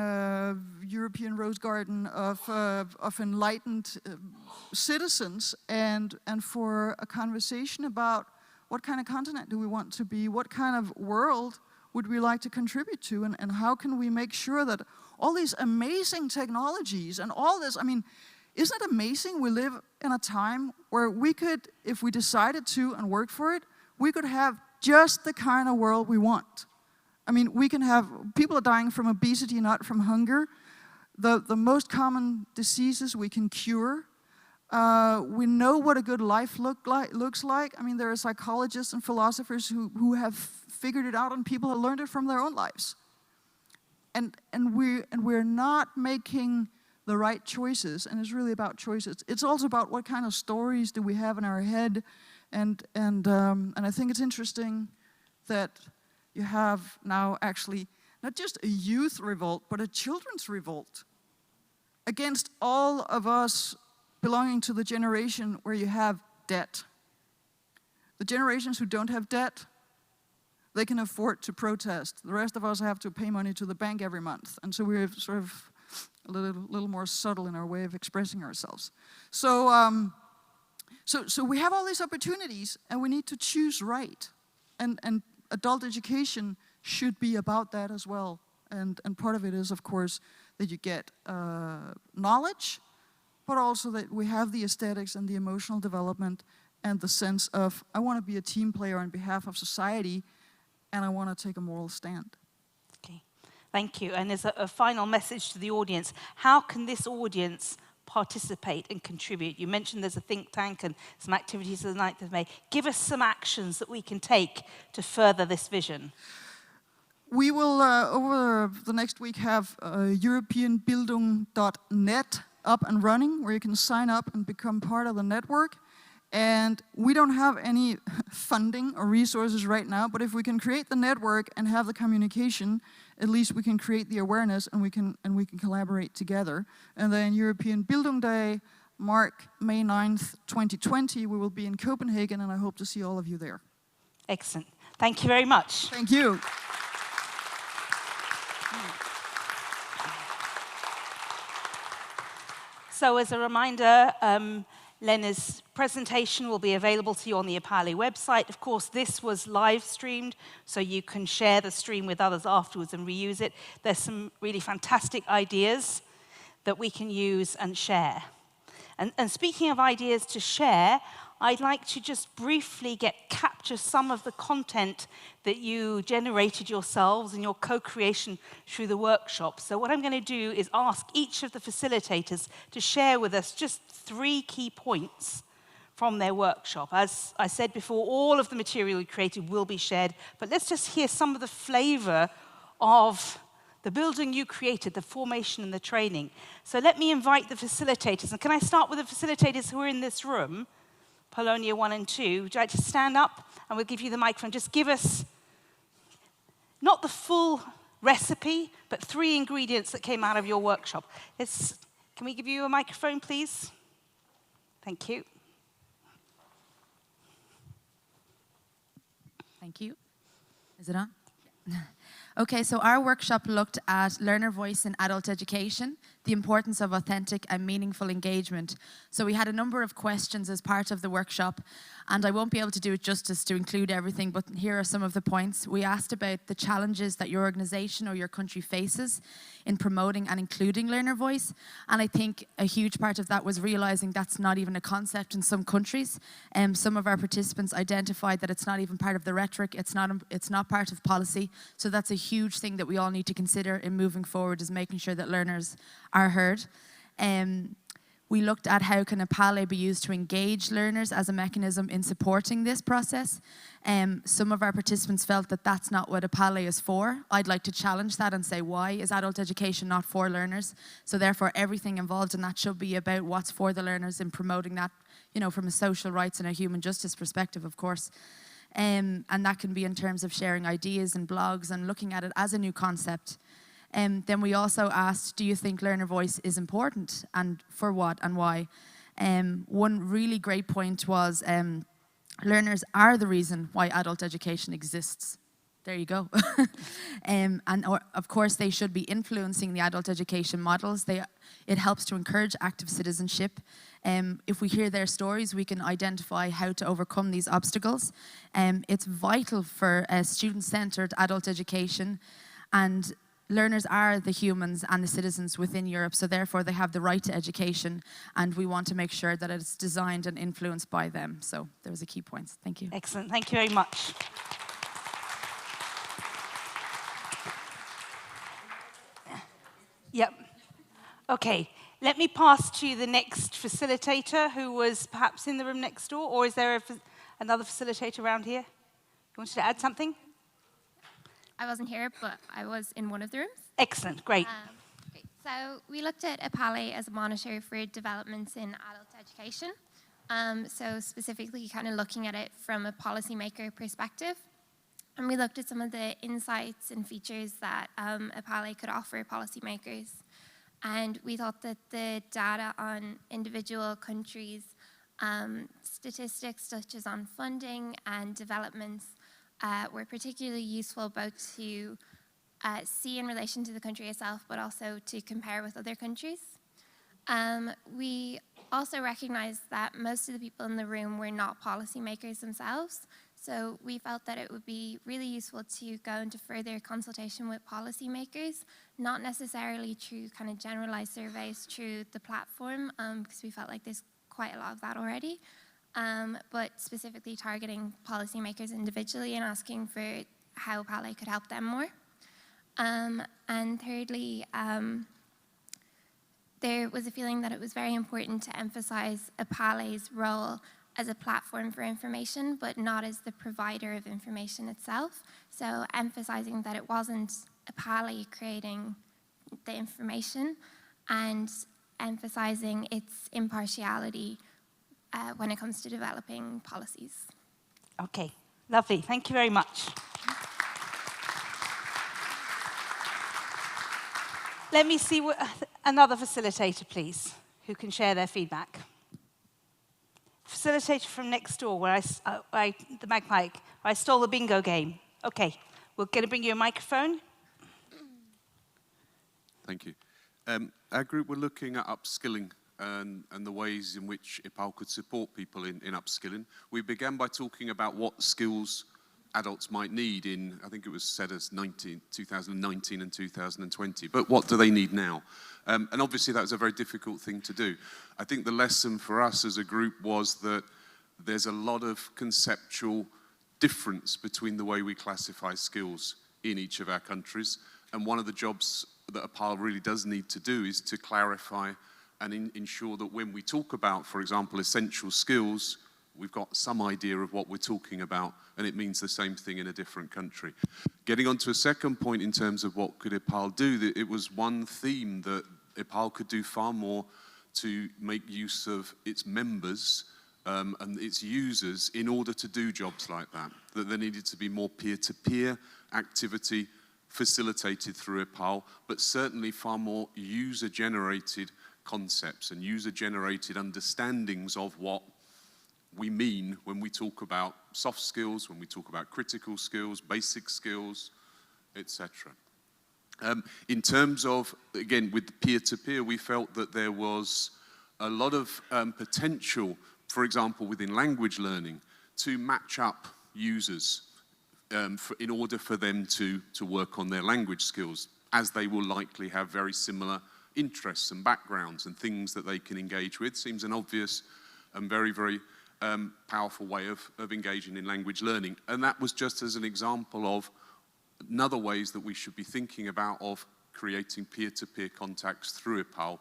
European rose garden of enlightened citizens, and for a conversation about what kind of continent do we want to be, what kind of world would we like to contribute to, and how can we make sure that all these amazing technologies and all this, I mean, isn't it amazing we live in a time where we could, if we decided to and worked for it, we could have just the kind of world we want. I mean, we can have, people are dying from obesity, not from hunger. The most common diseases we can cure. We know what a good life looks like. I mean, there are psychologists and philosophers who have figured it out, and people have learned it from their own lives. And we're not making the right choices, and it's really about choices. It's also about what kind of stories do we have in our head, and I think it's interesting that you have now actually not just a youth revolt, but a children's revolt against all of us belonging to the generation where you have debt. The generations who don't have debt, they can afford to protest. The rest of us have to pay money to the bank every month. And so we're sort of a little more subtle in our way of expressing ourselves. So we have all these opportunities, and we need to choose right. And adult education should be about that as well. And part of it is, of course, that you get knowledge, but also that we have the aesthetics and the emotional development and the sense of, I want to be a team player on behalf of society, and I want to take a moral stand. Okay, thank you. And as a final message to the audience, how can this audience participate and contribute? You mentioned there's a think tank and some activities of the 9th of May. Give us some actions that we can take to further this vision. We will, over the next week, have europeanbildung.net up and running, where you can sign up and become part of the network. And we don't have any funding or resources right now, but if we can create the network and have the communication, at least we can create the awareness, and we can collaborate together. And then European Bildung Day, mark May 9th, 2020, we will be in Copenhagen, and I hope to see all of you there. Excellent. Thank you very much. Thank you. So as a reminder, Lena's presentation will be available to you on the EPALE website. Of course, this was live streamed, so you can share the stream with others afterwards and reuse it. There's some really fantastic ideas that we can use and share. And speaking of ideas to share, I'd like to just briefly capture some of the content that you generated yourselves in your co-creation through the workshop. So what I'm going to do is ask each of the facilitators to share with us just 3 key points from their workshop. As I said before, all of the material we created will be shared, but let's just hear some of the flavor of the building you created, the formation and the training. So let me invite the facilitators. And can I start with the facilitators who are in this room? Polonia 1 and 2, would you like to stand up, and we'll give you the microphone. Just give us, not the full recipe, but 3 ingredients that came out of your workshop. Can we give you a microphone, please? Thank you. Thank you. Is it on? Okay, so our workshop looked at learner voice in adult education. the importance of authentic and meaningful engagement. So we had a number of questions as part of the workshop, and I won't be able to do it justice to include everything, but here are some of the points. We asked about the challenges that your organization or your country faces in promoting and including learner voice, and I think a huge part of that was realizing that's not even a concept in some countries. Some of our participants identified that it's not even part of the rhetoric, it's not part of policy, so that's a huge thing that we all need to consider in moving forward, is making sure that learners are heard. We looked at how can EPALE be used to engage learners as a mechanism in supporting this process. Some of our participants felt that that's not what EPALE is for. I'd like to challenge that and say, why is adult education not for learners? So therefore everything involved in that should be about what's for the learners in promoting that, you know, from a social rights and a human justice perspective, of course. And that can be in terms of sharing ideas and blogs and looking at it as a new concept. Then we also asked, do you think learner voice is important, and for what and why? One really great point was learners are the reason why adult education exists. There you go. Of course, they should be influencing the adult education models. It helps to encourage active citizenship. If we hear their stories, we can identify how to overcome these obstacles. It's vital for student-centered adult education, and learners are the humans and the citizens within Europe, so therefore they have the right to education, and we want to make sure that it's designed and influenced by them. So those are key points. Thank you. Excellent. Thank you very much. Yep. Okay. Let me pass to the next facilitator, who was perhaps in the room next door, or is there another facilitator around here? You wanted to add something? I wasn't here, but I was in one of the rooms. Excellent, great. Great. So we looked at EPALE as a monitor for developments in adult education. So specifically kind of looking at it from a policymaker perspective. And we looked at some of the insights and features that EPALE could offer policymakers. And we thought that the data on individual countries, statistics such as on funding and developments, were particularly useful both to see in relation to the country itself, but also to compare with other countries. We also recognized that most of the people in the room were not policymakers themselves, so we felt that it would be really useful to go into further consultation with policymakers, not necessarily through kind of generalized surveys through the platform, because we felt like there's quite a lot of that already. But specifically targeting policymakers individually and asking for how EPALE could help them more. And thirdly, there was a feeling that it was very important to emphasize EPALE's role as a platform for information, but not as the provider of information itself. So emphasizing that it wasn't EPALE creating the information, and emphasizing its impartiality when it comes to developing policies. Okay, lovely. Thank you very much. Let me see another facilitator, please, who can share their feedback. Facilitator from next door, where the magpie, where I stole the bingo game. Okay, we're going to bring you a microphone. Thank you. Our group were looking at upskilling and the ways in which EPALE could support people in upskilling. We began by talking about what skills adults might need in, I think it was said as 2019 and 2020, but what do they need now? And obviously that was a very difficult thing to do. I think the lesson for us as a group was that there's a lot of conceptual difference between the way we classify skills in each of our countries, and one of the jobs that EPALE really does need to do is to clarify and ensure that when we talk about, for example, essential skills, we've got some idea of what we're talking about, and it means the same thing in a different country. Getting on to a second point in terms of what could EPALE do, it was one theme that EPALE could do far more to make use of its members and its users in order to do jobs like that. That there needed to be more peer-to-peer activity facilitated through EPALE, but certainly far more user-generated concepts and user-generated understandings of what we mean when we talk about soft skills, when we talk about critical skills, basic skills, etc. In terms of, again, with peer-to-peer, we felt that there was a lot of potential, for example, within language learning, to match up users in order for them to work on their language skills, as they will likely have very similar interests and backgrounds and things that they can engage with. Seems an obvious and very, very powerful way of engaging in language learning. And that was just as an example of another ways that we should be thinking about of creating peer-to-peer contacts through EPALE.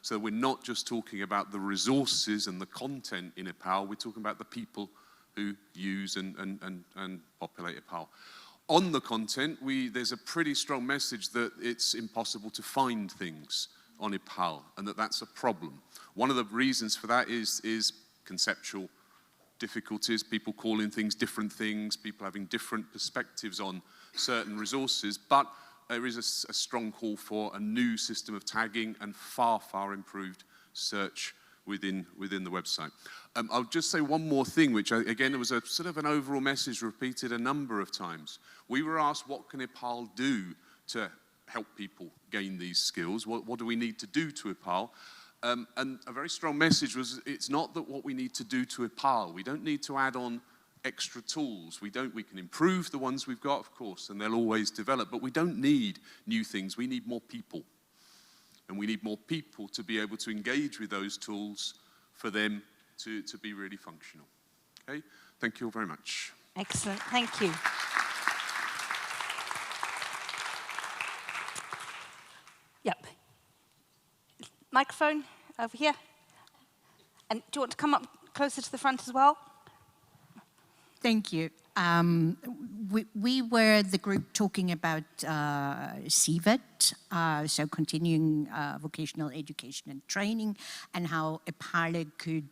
So we're not just talking about the resources and the content in EPALE, we're talking about the people who use and populate EPALE. On the content, there's a pretty strong message that it's impossible to find things on EPALE and that's a problem. One of the reasons for that is conceptual difficulties, people calling things different things, people having different perspectives on certain resources, but there is a strong call for a new system of tagging and far, far improved search within the website. I'll just say one more thing, which again, it was a sort of an overall message repeated a number of times. We were asked, what can EPALE do to help people gain these skills? What do we need to do to EPALE? And a very strong message was, it's not that what we need to do to EPALE. We don't need to add on extra tools. We can improve the ones we've got, of course, and they'll always develop, but we don't need new things. We need more people. And we need more people to be able to engage with those tools for them to be really functional. Okay? Thank you all very much. Excellent, thank you. Yep. Microphone over here. And do you want to come up closer to the front as well? Thank you. We were the group talking about CVET, so continuing vocational education and training, and how EPALE could,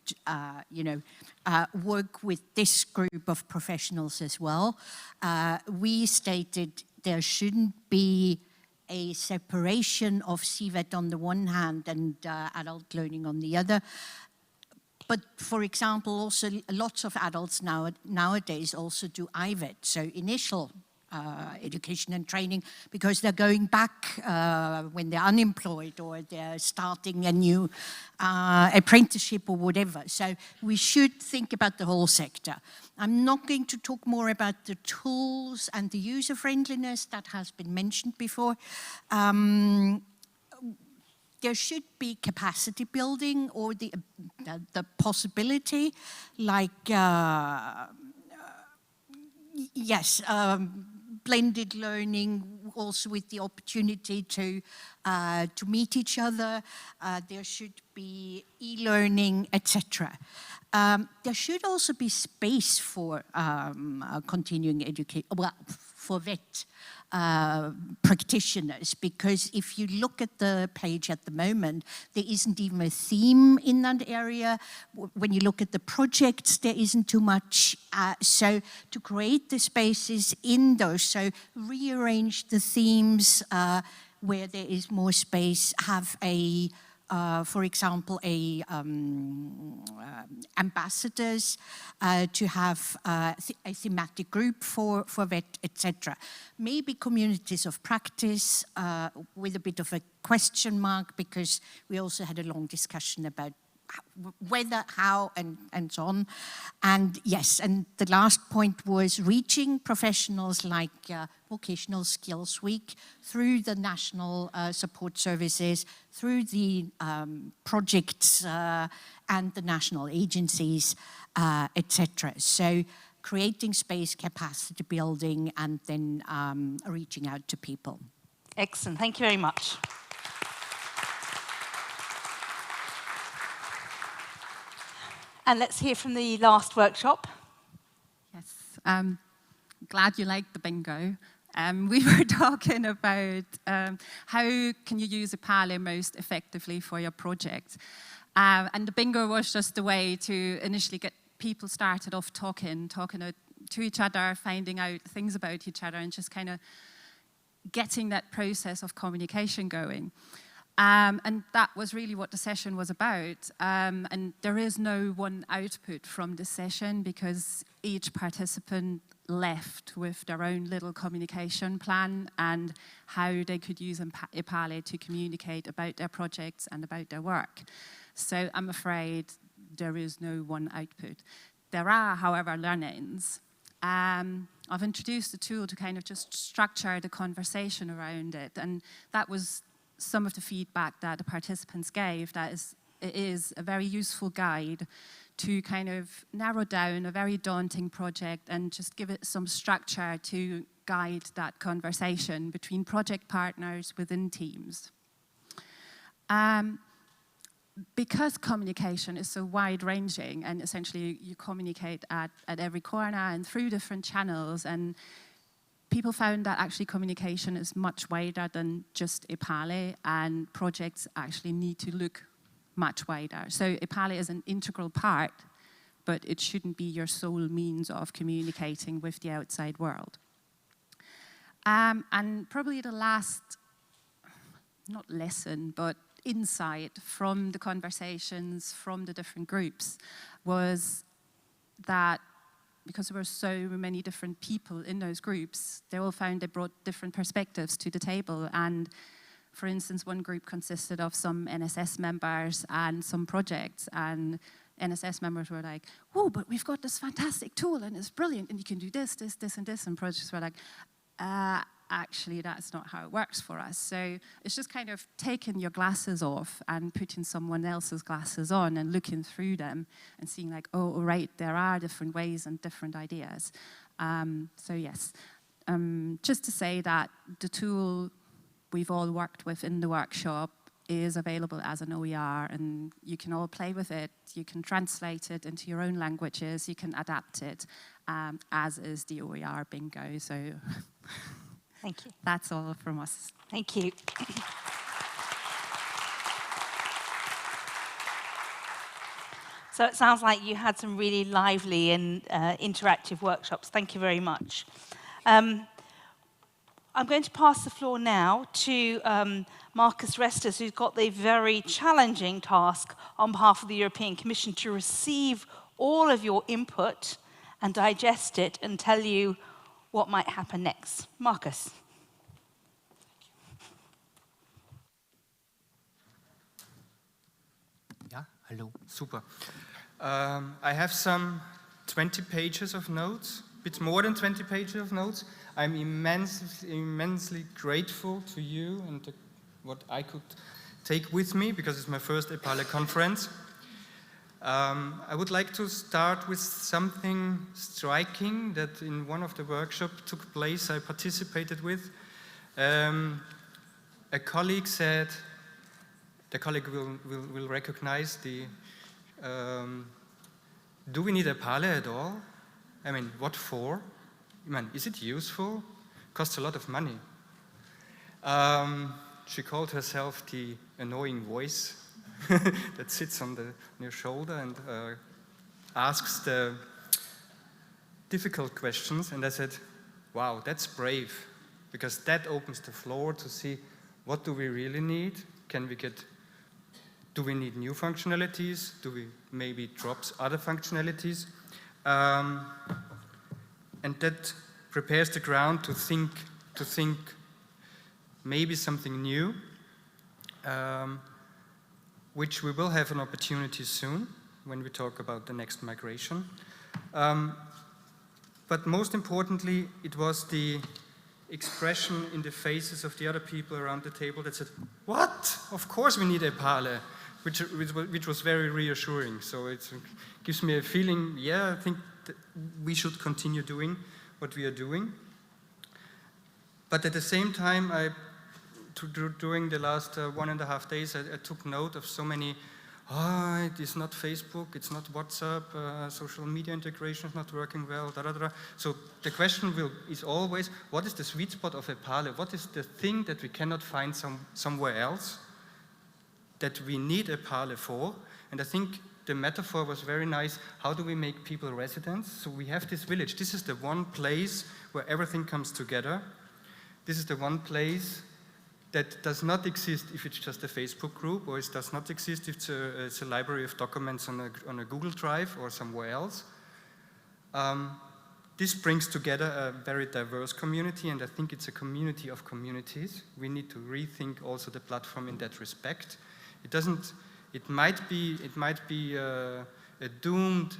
work with this group of professionals as well. We stated there shouldn't be a separation of CVET on the one hand and adult learning on the other. But for example, also lots of adults nowadays also do IVET, so initial education and training, because they're going back when they're unemployed or they're starting a new apprenticeship or whatever. So we should think about the whole sector. I'm not going to talk more about the tools and the user friendliness that has been mentioned before. There should be capacity building or the possibility, like, blended learning, also with the opportunity to meet each other. There should be e-learning, etc. There should also be space for continuing education, well, for VET practitioners, because if you look at the page at the moment, there isn't even a theme in that area. When you look at the projects, there isn't too much. So to create the spaces in those, so rearrange the themes where there is more space, have a for example, ambassadors, to have a thematic group for VET, etc. Maybe communities of practice with a bit of a question mark, because we also had a long discussion about whether, how, and so on. And yes, and the last point was reaching professionals like Vocational Skills Week through the national support services, through the projects and the national agencies, etc. So creating space, capacity building, and then reaching out to people. Excellent, thank you very much. And let's hear from the last workshop. Yes, glad you liked the bingo. We were talking about how can you use EPALE most effectively for your project. And the bingo was just a way to initially get people started off talking to each other, finding out things about each other, and just kind of getting that process of communication going. And that was really what the session was about. And there is no one output from the session because each participant left with their own little communication plan and how they could use EPALE to communicate about their projects and about their work. So I'm afraid there is no one output. There are, however, learnings. I've introduced the tool to kind of just structure the conversation around it, and that was some of the feedback that the participants gave, that it is a very useful guide to kind of narrow down a very daunting project and just give it some structure to guide that conversation between project partners within teams. Because communication is so wide-ranging and essentially you communicate at every corner and through different channels, and people found that actually communication is much wider than just EPALE, and projects actually need to look much wider. So EPALE is an integral part, but it shouldn't be your sole means of communicating with the outside world. And probably the last, not lesson, but insight from the conversations from the different groups was that because there were so many different people in those groups, they all found they brought different perspectives to the table. And for instance, one group consisted of some NSS members and some projects, and NSS members were like, oh, but we've got this fantastic tool and it's brilliant and you can do this, this, this, and this. And projects were like, actually, that's not how it works for us. So it's just kind of taking your glasses off and putting someone else's glasses on and looking through them and seeing like, oh, right, there are different ways and different ideas. So yes, just to say that the tool we've all worked with in the workshop is available as an OER, and you can all play with it. You can translate it into your own languages. You can adapt it, as is the OER bingo. So thank you. That's all from us. Thank you. So it sounds like you had some really lively and interactive workshops. Thank you very much. I'm going to pass the floor now to Marcus Restus, who's got the very challenging task on behalf of the European Commission to receive all of your input and digest it and tell you what might happen next. Marcus. Yeah, hello, super. I have some 20 pages of notes, a bit more than 20 pages of notes. I'm immensely grateful to you and what I could take with me, because it's my first EPALE conference. I would like to start with something striking that in one of the workshops took place I participated with. A colleague said, the colleague will recognize the, do we need EPALE at all? I mean, what for? I mean, is it useful? Costs a lot of money. She called herself the annoying voice that sits on your shoulder and asks the difficult questions. And I said, wow, that's brave, because that opens the floor to see what do we really need? Do we need new functionalities? Do we maybe drop other functionalities? And that prepares the ground to think maybe something new, which we will have an opportunity soon when we talk about the next migration. But most importantly, it was the expression in the faces of the other people around the table that said, what? Of course we need EPALE, which was very reassuring. So it gives me a feeling, yeah, I think that we should continue doing what we are doing. But at the same time, during the last 1.5 days, I took note of so many, it is not Facebook, it's not WhatsApp, social media integration is not working well, da, da, da. So the question is always, what is the sweet spot of EPALE? What is the thing that we cannot find somewhere else that we need EPALE for? And I think the metaphor was very nice. How do we make people residents? So we have this village. This is the one place where everything comes together. This is the one place that does not exist if it's just a Facebook group, or it does not exist if it's a library of documents on a Google Drive or somewhere else. This brings together a very diverse community, and I think it's a community of communities. We need to rethink also the platform in that respect. It might be a doomed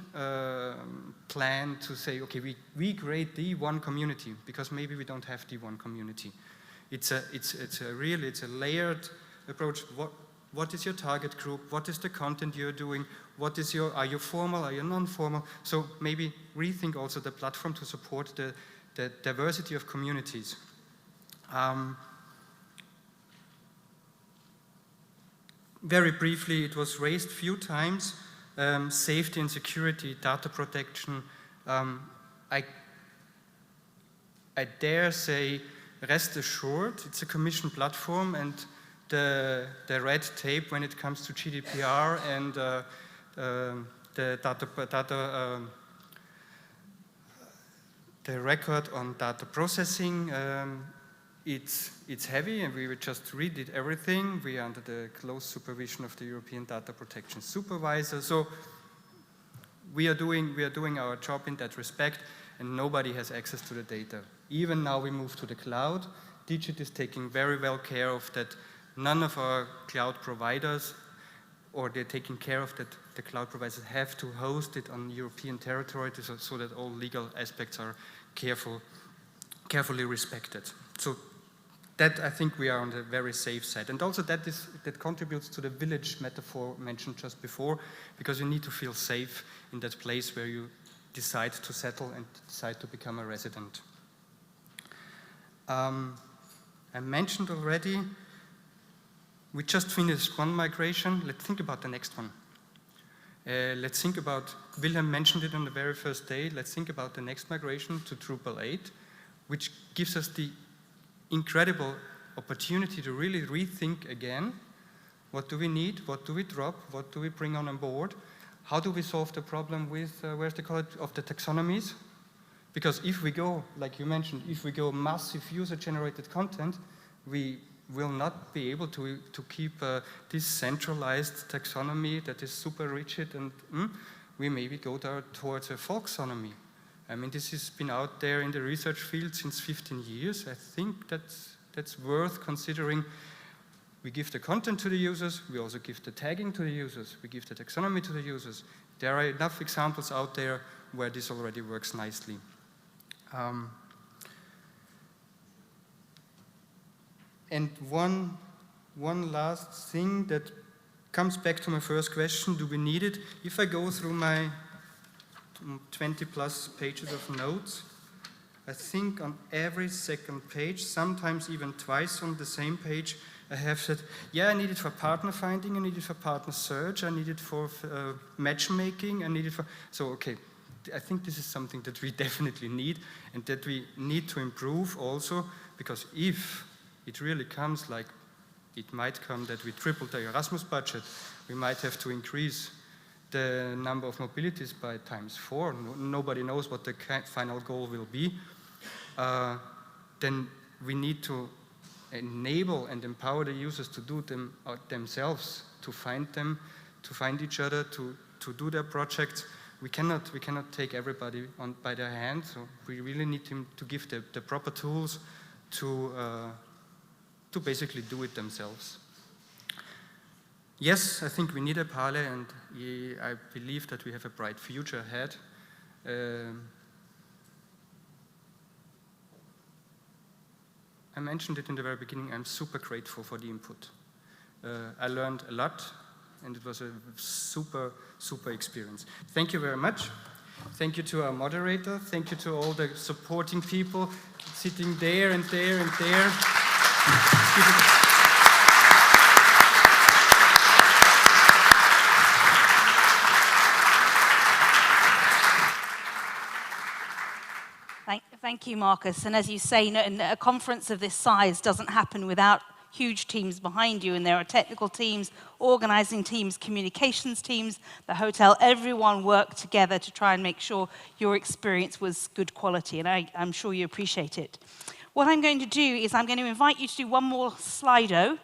plan to say, okay, we create the one community, because maybe we don't have the one community. It's a layered approach. What is your target group? What is the content you're doing? Are you formal? Are you non-formal? So maybe rethink also the platform to support the diversity of communities. Very briefly, it was raised a few times, safety and security, data protection. I dare say, rest assured, it's a Commission platform, and the red tape when it comes to GDPR and the record on data processing, it's heavy, and we would just read everything. We are under the close supervision of the European Data Protection Supervisor. So we are doing our job in that respect, and nobody has access to the data. Even now we move to the cloud. Digit is taking very well care of that. None of our cloud providers, or they're taking care of that, the cloud providers have to host it on European territory so that all legal aspects are carefully respected. So that, I think, we are on the very safe side. And also that contributes to the village metaphor mentioned just before, because you need to feel safe in that place where you decide to settle and decide to become a resident. I mentioned already, we just finished one migration. Let's think about the next one. Let's think about, Wilhelm mentioned it on the very first day, let's think about the next migration to Drupal 8, which gives us the incredible opportunity to really rethink again, what do we need, what do we drop, what do we bring on board, how do we solve the problem with, of the taxonomies? Because if we go, like you mentioned, if we go massive user-generated content, we will not be able to keep this centralized taxonomy that is super rigid, and we maybe go towards a folksonomy. I mean, this has been out there in the research field since 15 years. I think that's worth considering. We give the content to the users, we also give the tagging to the users, we give the taxonomy to the users. There are enough examples out there where this already works nicely. And one last thing that comes back to my first question, do we need it? If I go through my 20 plus pages of notes, I think on every second page, sometimes even twice on the same page, I have said, yeah, I need it for partner finding, I need it for partner search, I need it for matchmaking, I need it for, so okay, I think this is something that we definitely need, and that we need to improve also, because if it really comes, like it might come that we triple the Erasmus budget, we might have to increase the number of mobilities by ×4. Nobody knows what the final goal will be. Then we need to enable and empower the users to do them themselves, to find them, to find each other, to do their projects. We cannot take everybody by their hand, so we really need to give the proper tools to basically do it themselves. Yes, I think we need EPALE, and I believe that we have a bright future ahead. I mentioned it in the very beginning, I'm super grateful for the input. I learned a lot, and it was a super, super experience. Thank you very much. Thank you to our moderator. Thank you to all the supporting people sitting there and there and there. Thank you, Marcus. And as you say, a conference of this size doesn't happen without huge teams behind you, and there are technical teams, organizing teams, communications teams, the hotel, everyone worked together to try and make sure your experience was good quality, and I'm sure you appreciate it. What I'm going to do is I'm going to invite you to do one more Slido,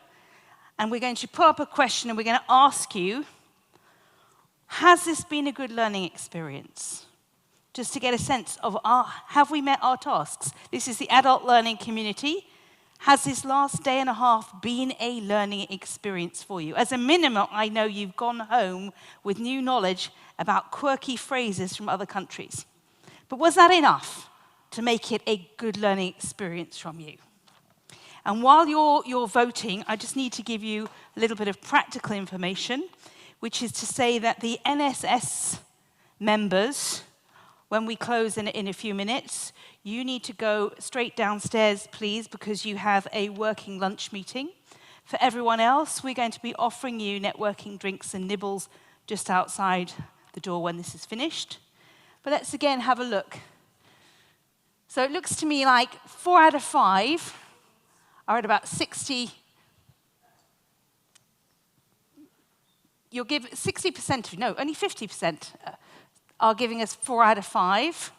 and we're going to pull up a question and we're going to ask you, has this been a good learning experience? Just to get a sense of, have we met our tasks? This is the adult learning community. Has this last day and a half been a learning experience for you? As a minimum, I know you've gone home with new knowledge about quirky phrases from other countries. But was that enough to make it a good learning experience from you? And while you're voting, I just need to give you a little bit of practical information, which is to say that the NSS members, when we close in a few minutes, you need to go straight downstairs, please, because you have a working lunch meeting. For everyone else, we're going to be offering you networking drinks and nibbles just outside the door when this is finished. But let's again have a look. So it looks to me like 4 out of 5 are at about 60. You'll give 60%, no, only 50% are giving us 4 out of 5.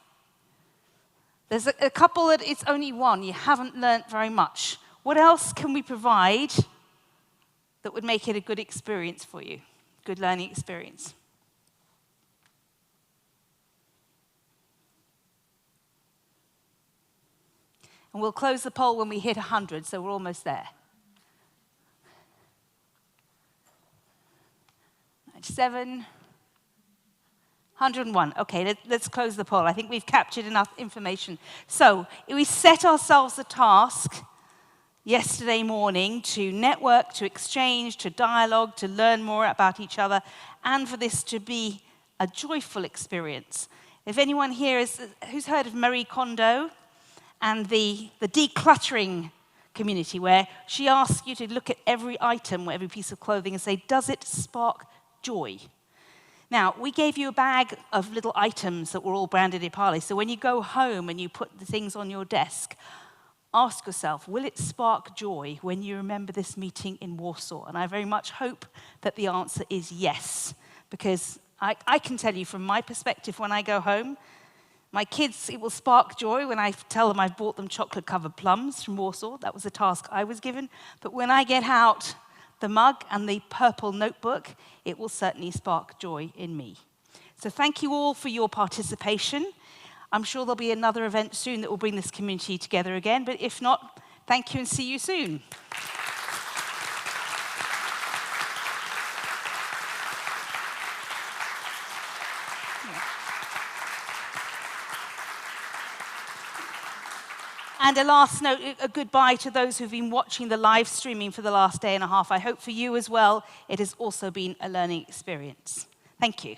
There's a couple that it's only 1. You haven't learnt very much. What else can we provide that would make it a good experience for you? Good learning experience. And we'll close the poll when we hit 100, so we're almost there. 97. 101. Okay, let's close the poll. I think we've captured enough information. So we set ourselves a task yesterday morning to network, to exchange, to dialogue, to learn more about each other, and for this to be a joyful experience. If anyone here who's heard of Marie Kondo and the decluttering community, where she asks you to look at every item, every piece of clothing, and say, does it spark joy? Now, we gave you a bag of little items that were all branded EPALE. So when you go home and you put the things on your desk, ask yourself, will it spark joy when you remember this meeting in Warsaw? And I very much hope that the answer is yes, because I can tell you from my perspective when I go home, my kids, it will spark joy when I tell them I've bought them chocolate-covered plums from Warsaw. That was a task I was given. But when I get out the mug and the purple notebook, it will certainly spark joy in me. So thank you all for your participation. I'm sure there'll be another event soon that will bring this community together again, but if not, thank you and see you soon. And a last note, a goodbye to those who've been watching the live streaming for the last day and a half. I hope for you as well, it has also been a learning experience. Thank you.